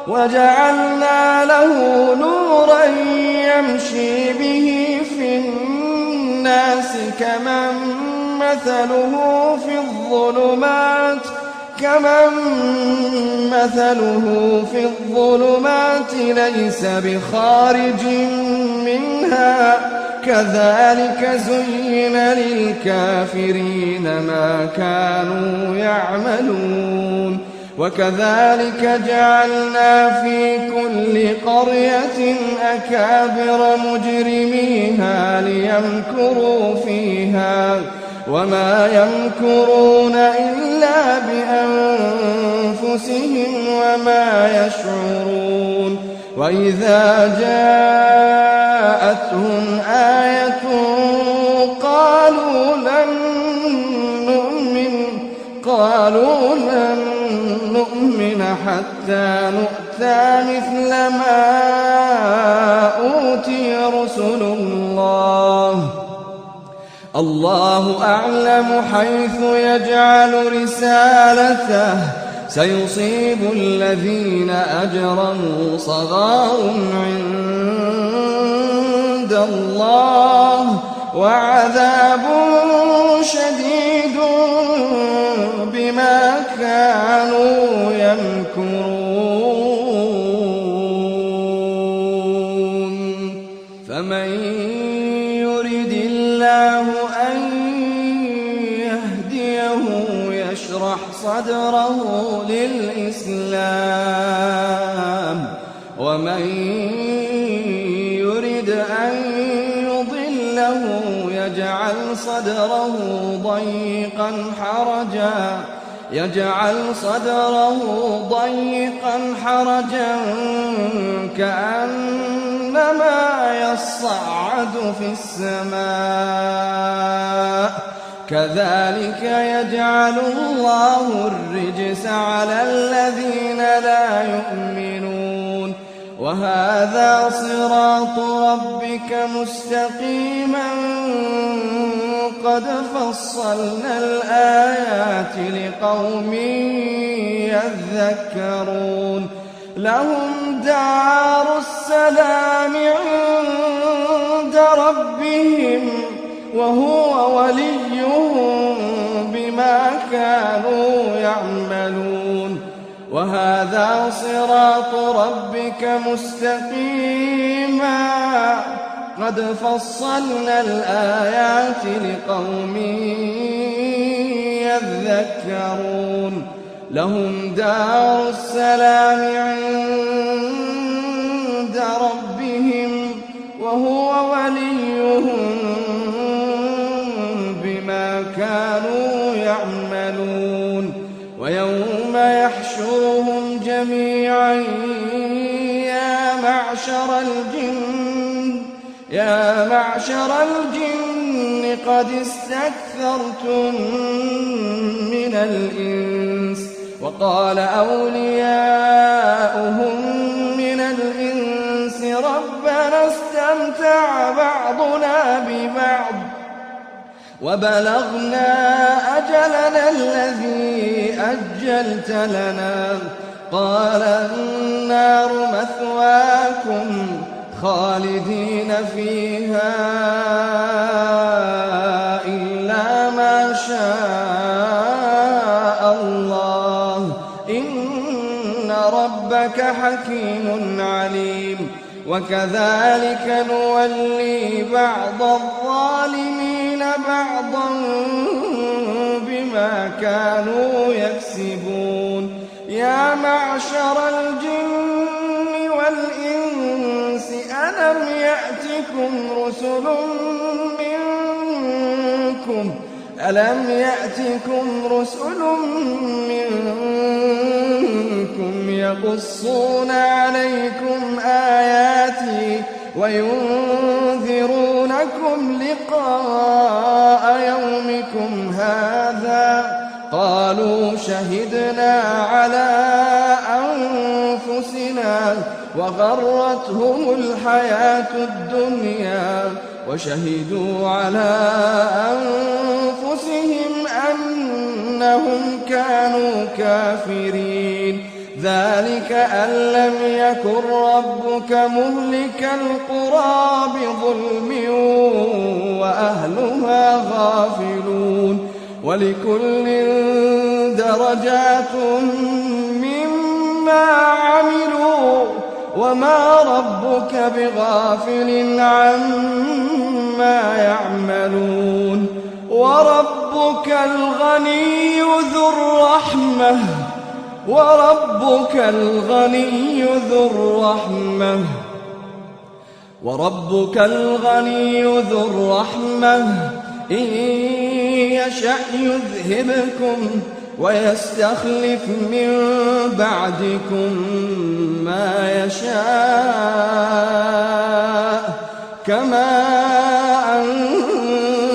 وجعلنا له نورا يمشي به في الناس كمن مثله في الظلمات ليس بخارج منها كذلك زين للكافرين ما كانوا يعملون وكذلك جعلنا في كل قرية أكابر مجرميها ليمكروا فيها وما يمكرون إلا بأنفسهم وما يشعرون وإذا جاءتهم آية قالوا لن نؤمن حتى نؤتى مثل ما أوتي رسل الله أعلم حيث يجعل رسالته سيصيب الذين أجرموا صغار عند الله وعذاب شديد بما كانوا يمكرون صدره للإسلام ومن يرد أن يضله يجعل صدره ضيقا حرجا كأنما يصعد في السماء كذلك يجعل الله الرجس على الذين لا يؤمنون وهذا صراط ربك مستقيما قد فصلنا الآيات لقوم يذكرون لهم دار السلام عند ربهم وهو وليهم بما كانوا يعملون وهذا صراط ربك مستقيما قد فصلنا الآيات لقوم يذكرون لهم دار السلام عند ربهم وهو وليهم بما كانوا يعملون ويوم يحشرهم جميعا يا معشر الجن قد استكثرتم من الإنس وقال أولياؤهم من الإنس ربنا استمتع بعضنا ببعض وبلغنا أجلنا الذي أجلت لنا قال النار مثواكم خالدين فيها إلا ما شاء الله إن ربك حكيم عليم وكذلك نولي بعض الظالمين بعضا بما كانوا يكسبون يا معشر الجن والإنس ألم يأتكم رسل منكم يقصون عليكم آياتي وينذرونكم لقاء يومكم هذا قالوا شهدنا على أنفسنا وغرتهم الحياة الدنيا وشهدوا على أنفسهم أنهم كانوا كافرين ذلك أن لم يكن ربك مهلك القرى بظلم وأهلها غافلون ولكل درجات مما عملوا وما ربك بغافل عما يعملون وربك الغني ذو الرحمة إن يشأ يذهبكم ويستخلف من بعدكم ما يشاء كما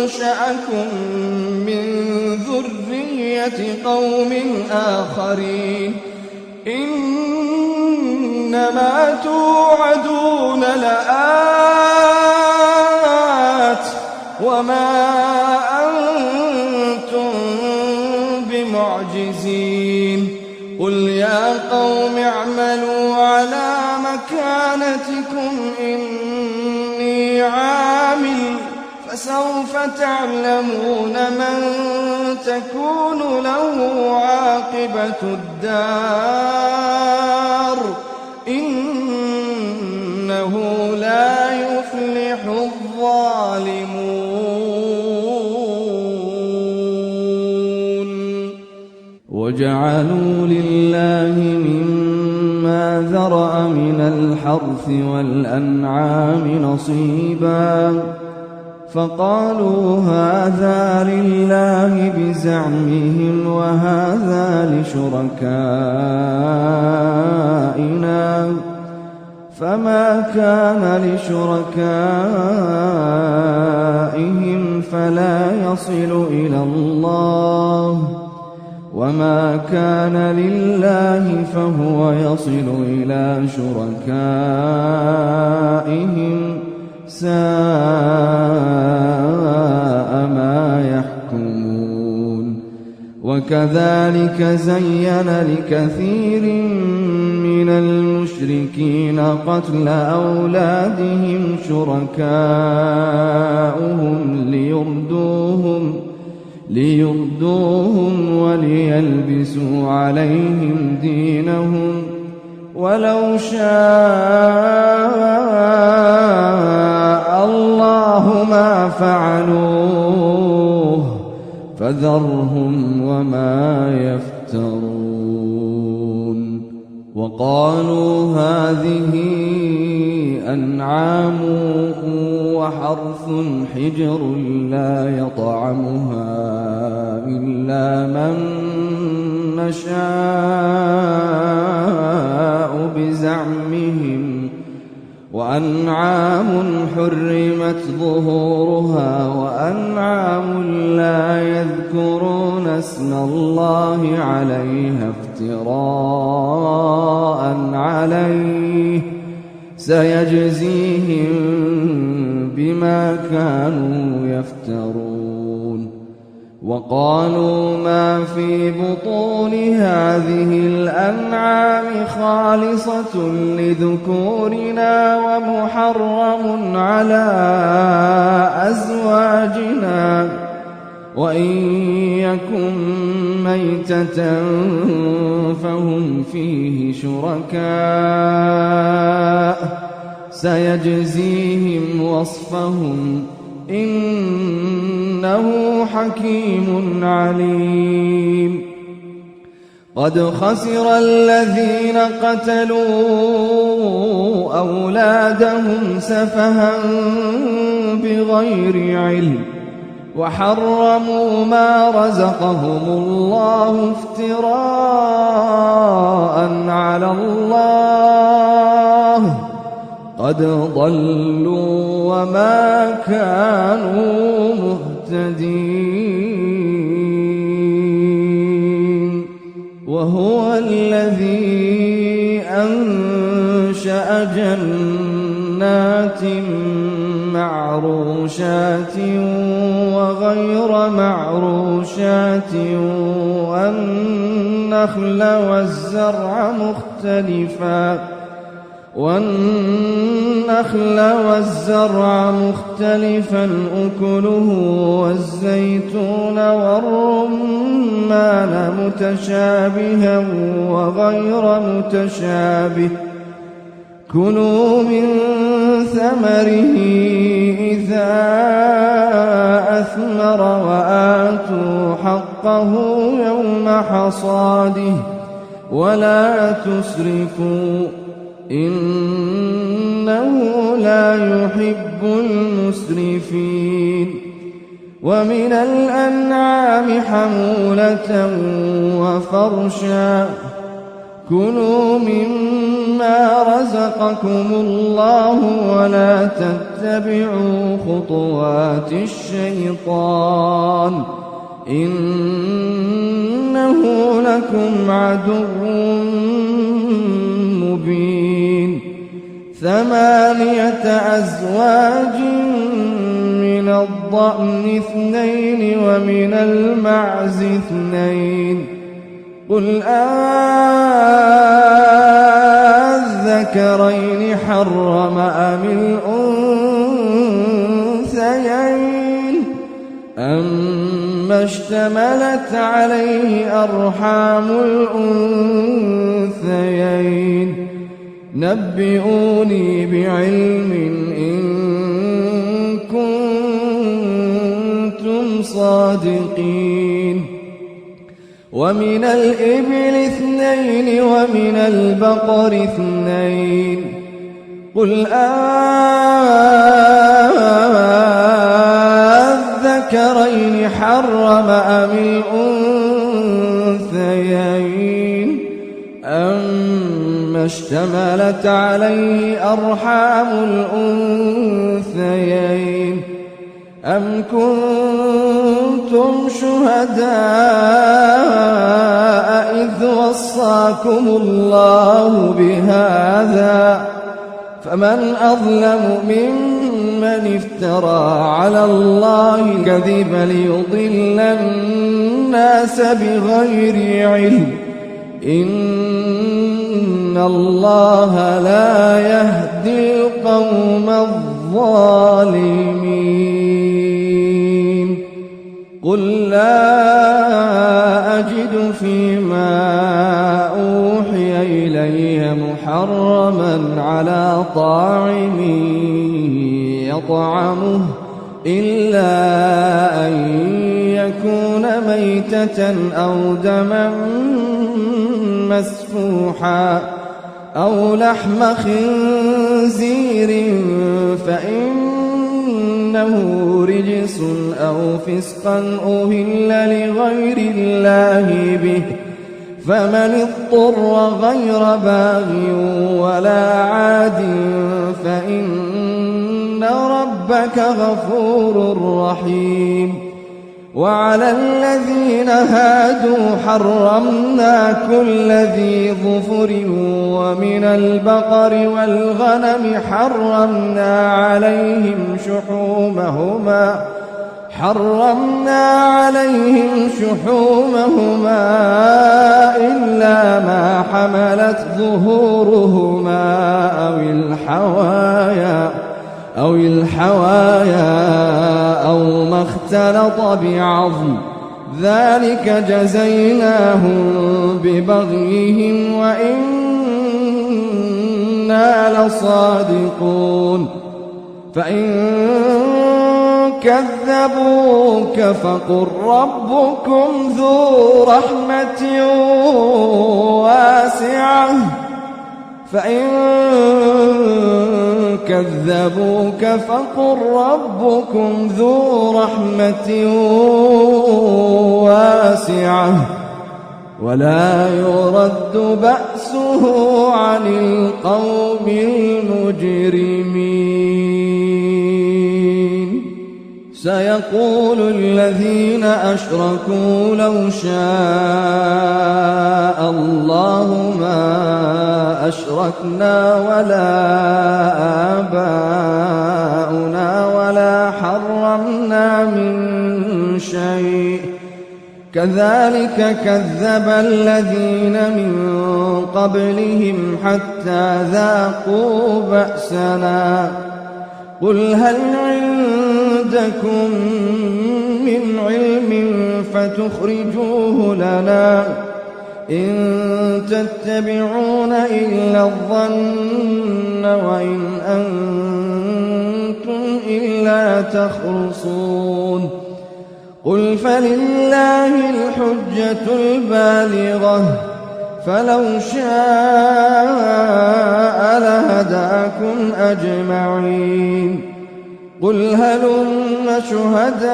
أنشأكم من ذرية قوم آخرين إنما توعدون لآت وما أنتم بمعجزين قل يا قوم اعملوا على مكانتكم إني عامل فسوف تعلمون من تكون له عاقبة الدار إنه لا يفلح الظالمون وجعلوا لله مما ذرأ من الحرث والأنعام نصيبا فقالوا هذا لله بزعمهم وهذا لشركائنا فما كان لشركائهم فلا يصل إلى الله وما كان لله فهو يصل إلى شركائهم ساء ما يحكمون وكذلك زين لكثير من المشركين قتل أولادهم شركاؤهم ليردوهم وليلبسوا عليهم دينهم ولو شاء الله ما فعلوه فذرهم وما يفترون وقالوا هذه أنعام وحرث حجر لا يطعمها إلا من نشاء بزعمهم وأنعام حرمت ظهورها وأنعام لا يذكرون اسم الله عليها افتراء عليه سيجزيهم بما كانوا يفترون وقالوا ما في بطون هذه الأنعام خالصة لذكورنا ومحرم على أزواجنا وإن يكن ميتة فهم فيه شركاء سيجزيهم وصفهم إنه حكيم عليم قد خسر الذين قتلوا أولادهم سفها بغير علم وحرموا ما رزقهم الله افتراء على الله قد ضلوا وما كانوا مهتدين وهو الذي أنشأ جنات معروشات وغير معروشات والنخل والزرع مختلفا أكله والزيتون والرمان متشابها وغير متشابه كلوا من ثمره إذا أثمر وآتوا حقه يوم حصاده ولا تسرفوا إنه لا يحب المسرفين ومن الأنعام حمولة وفرشا كلوا مما رزقكم الله ولا تتبعوا خطوات الشيطان إنه لكم عدو مبين 8 أزواج من الضأن 2 ومن المعز 2 قل أذكرين حرم أم الأنثيين أما اشتملت عليه أرحام الأنثيين نبئوني بعلم إن كنتم صادقين ومن الإبل 2 ومن البقر 2 قل أذكرين حرم أم الأنثيين أما اشتملت عليه أرحام الأنثيين أم كنتم شهداء إذ وصاكم الله بهذا فمن أظلم ممن افترى على الله كذبا ليضل الناس بغير علم إن الله لا يهدي القوم الظالمين قل لا أجد فيما أوحي إلي محرما على طاعم يطعمه إلا أن يكون ميتة أو دما مسفوحا أو لحم خنزير فإنه رجس أو فسقا أهل لغير الله به فمن اضطر غير باغ ولا عاد فإن ربك غفور رحيم وعلى الذين هادوا حرمنا كل ذي ظفر ومن البقر والغنم حرمنا عليهم شحومهما إلا ما حملت ظهورهما أو الحوايا أو ما اختلط بعظم ذلك جزيناهم ببغيهم وإنا لصادقون فإن كذبوك فقل ربكم ذو رحمة واسعة ولا يرد بأسه عن القوم المجرمين سيقول الذين أشركوا لو شاء الله ما أشركنا ولا آباؤنا ولا حرمنا من شيء كذلك كذب الذين من قبلهم حتى ذاقوا بأسنا قل هل عندكم من علم فتخرجوه لنا إن تتبعون إلا الظن وإن أنتم إلا تخرصون قل فلله الحجة البالغة فلو شاء لهداكم أجمعين قل هلم شهداءكم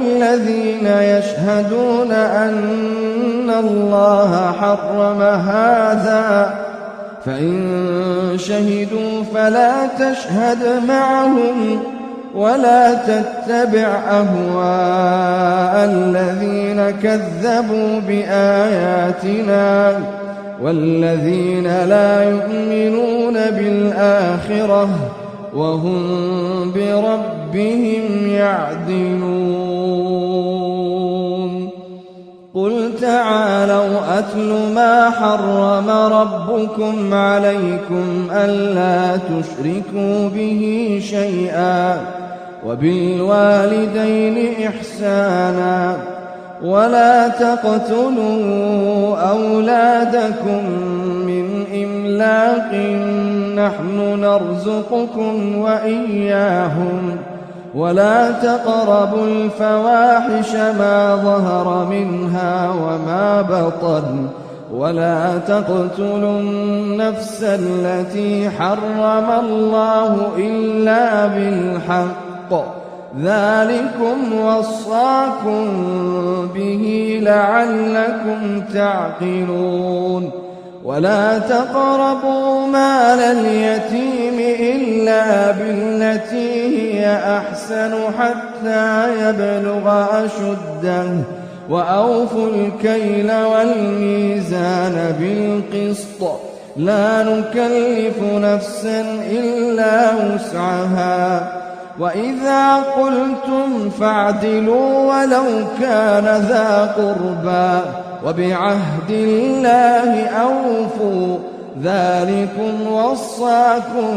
الذين يشهدون أن الله حرم هذا فإن شهدوا فلا تشهد معهم ولا تتبع أهواء الذين كذبوا بآياتنا والذين لا يؤمنون بالآخرة وهم بربهم يعدلون قل تعالوا أتل ما حرم ربكم عليكم ألا تشركوا به شيئا وبالوالدين إحسانا ولا تقتلوا أولادكم من إملاق نحن نرزقكم وإياهم ولا تقربوا الفواحش ما ظهر منها وما بطن ولا تقتلوا النفس التي حرم الله إلا بالحق ذلكم وصاكم به لعلكم تعقلون ولا تقربوا مال اليتيم إلا بالتي هي أحسن حتى يبلغ أشده وأوفوا الكيل والميزان بالقسط لا نكلف نفسا إلا وسعها وإذا قلتم فاعدلوا ولو كان ذا قربى وبعهد الله أوفوا ذلكم وصاكم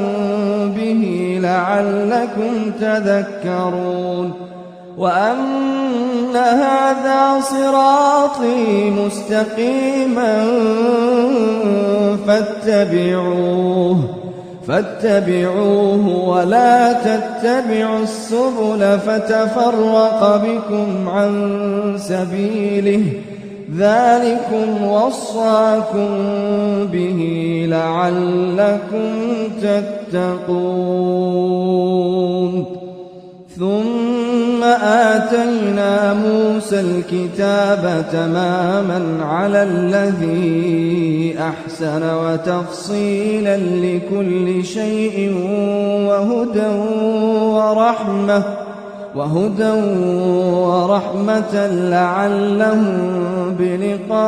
به لعلكم تذكرون وأن هذا صراطي مستقيما فاتبعوه ولا تتبعوا السبل فتفرق بكم عن سبيله ذلكم وصاكم به لعلكم تتقون ثم آتينا موسى الكتاب تماما على الذي أحسن وتفصيلا لكل شيء وهدى ورحمة لعلهم بلقاء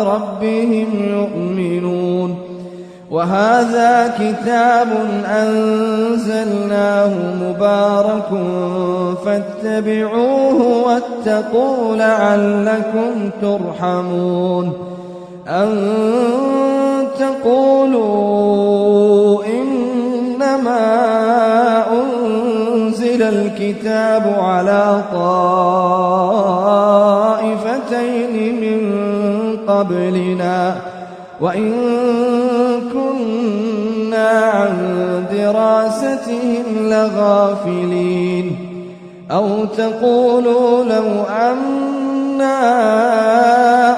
ربهم يؤمنون وهذا كتاب أنزلناه مبارك فاتبعوه واتقوا لعلكم ترحمون أن تقولوا إنما أنزل الكتاب على طائفتين من قبلنا وإن كنا عن دراستهم لغافلين أو تقولوا لو أنا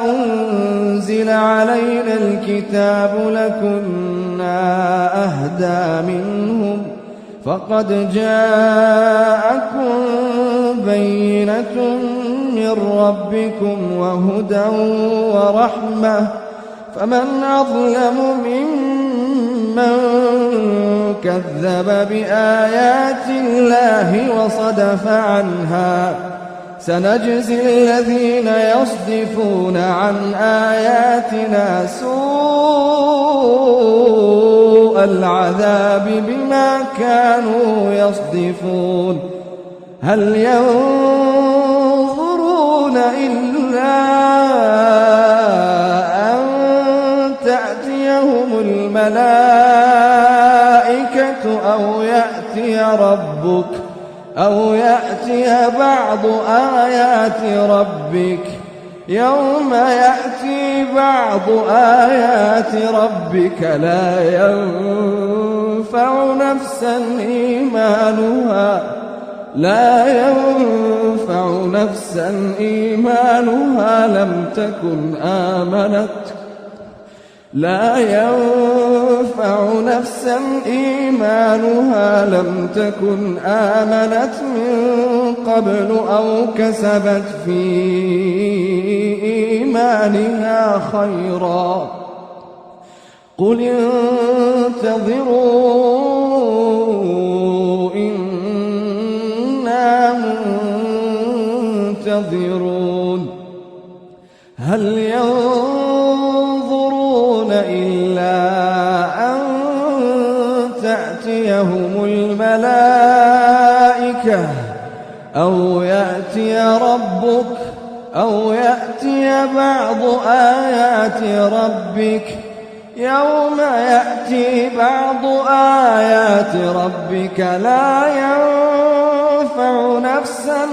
أنزل علينا الكتاب لكنا أهدى منهم فقد جاءكم بينة من ربكم وهدى ورحمة فمن أظلم ممن كذب بآيات الله وصدف عنها سنجزي الذين يصدفون عن آياتنا سوء العذاب بما كانوا يصدفون هل ينظرون إلا أن تأتيهم الملائكة أو يأتي بعض آيات ربك يوم يأتي بعض آيات ربك لا ينفع نفسا إيمانها لم تكن آمنت من قبل أو كسبت في إيمانها خيرا قل انتظروا إنا منتظرون هل ينظرون إلا أن تأتيهم الملائكة أو يأتي بعض آيات ربك يوم يأتي بعض آيات ربك لا ينفع نفسا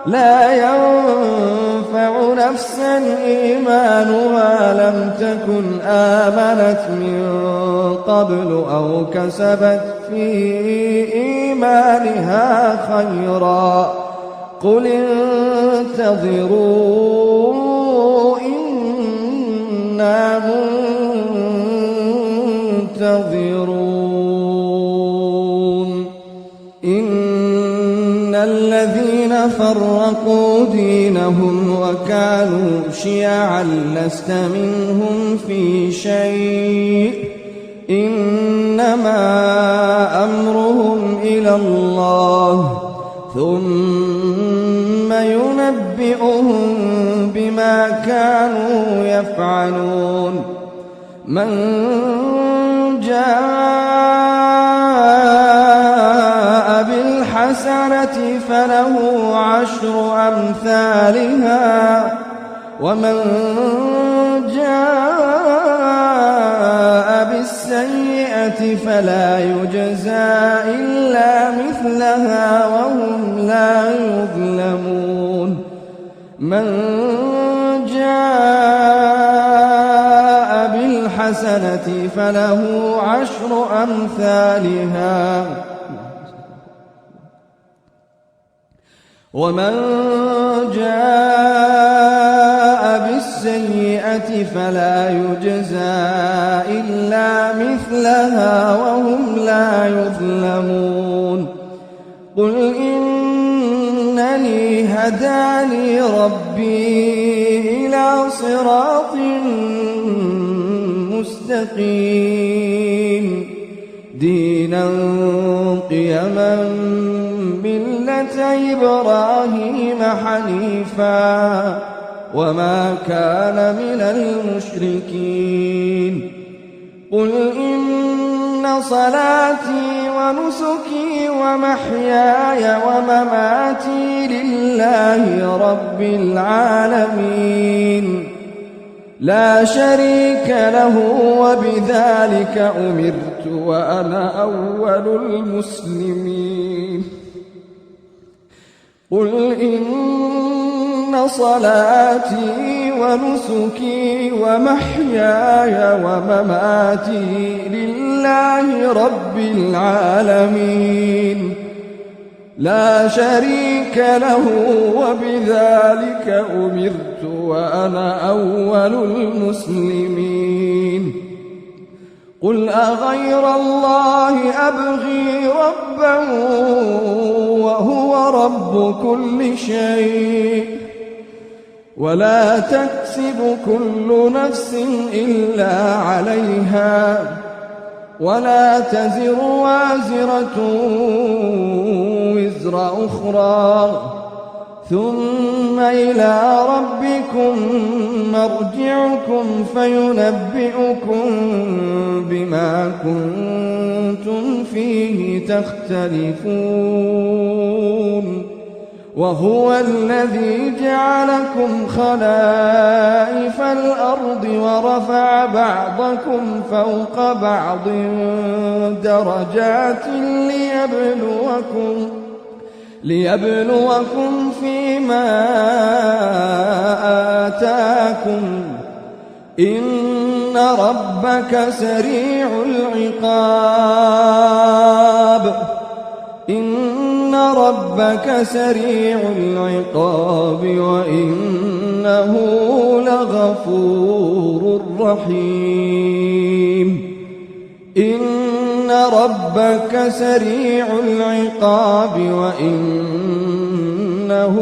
لا ينفع نفسا إيمانها لم تكن آمنت من قبل أو كسبت في إيمانها خيرا قل انتظروا إنا منتظرون إن الذين فرقوا دينهم وكانوا شيعا لست منهم في شيء إنما أمرهم إلى الله ثم ينبئهم بما كانوا يفعلون من جاء بالحسنة فله عشر أمثالها ومن جاء بالسيئة فلا يجزى إلا مثلها وهم لا يظلمون من جاء بالحسنة فله عشر أمثالها ومن جاء بالسيئة فلا يجزى إلا مثلها وهم لا يظلمون قل إنني هداني ربي إلى صراط مستقيم دينا قيما ملة إبراهيم حنيفا وما كان من المشركين قل إن صلاتي ونسكي ومحياي ومماتي لله رب العالمين لا شريك له وبذلك أمرت وأنا أول المسلمين قل إن صلاتي ونسكي ومحياي ومماتي لله رب العالمين لا شريك له وبذلك أمرت وأنا أول المسلمين قل أغير الله أبغي ربا وهو رب كل شيء ولا تكسب كل نفس إلا عليها ولا تزر وازرة وزر أخرى ثم إلى ربكم مرجعكم فينبئكم بما كنتم فيه تختلفون وهو الذي جعلكم خلائف الأرض ورفع بعضكم فوق بعض درجات ليبلوكم فيما آتاكم إن ربك سريع العقاب وإنه لغفور رحيم إن ربك سريع العقاب وإنه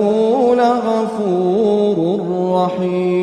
لغفور رحيم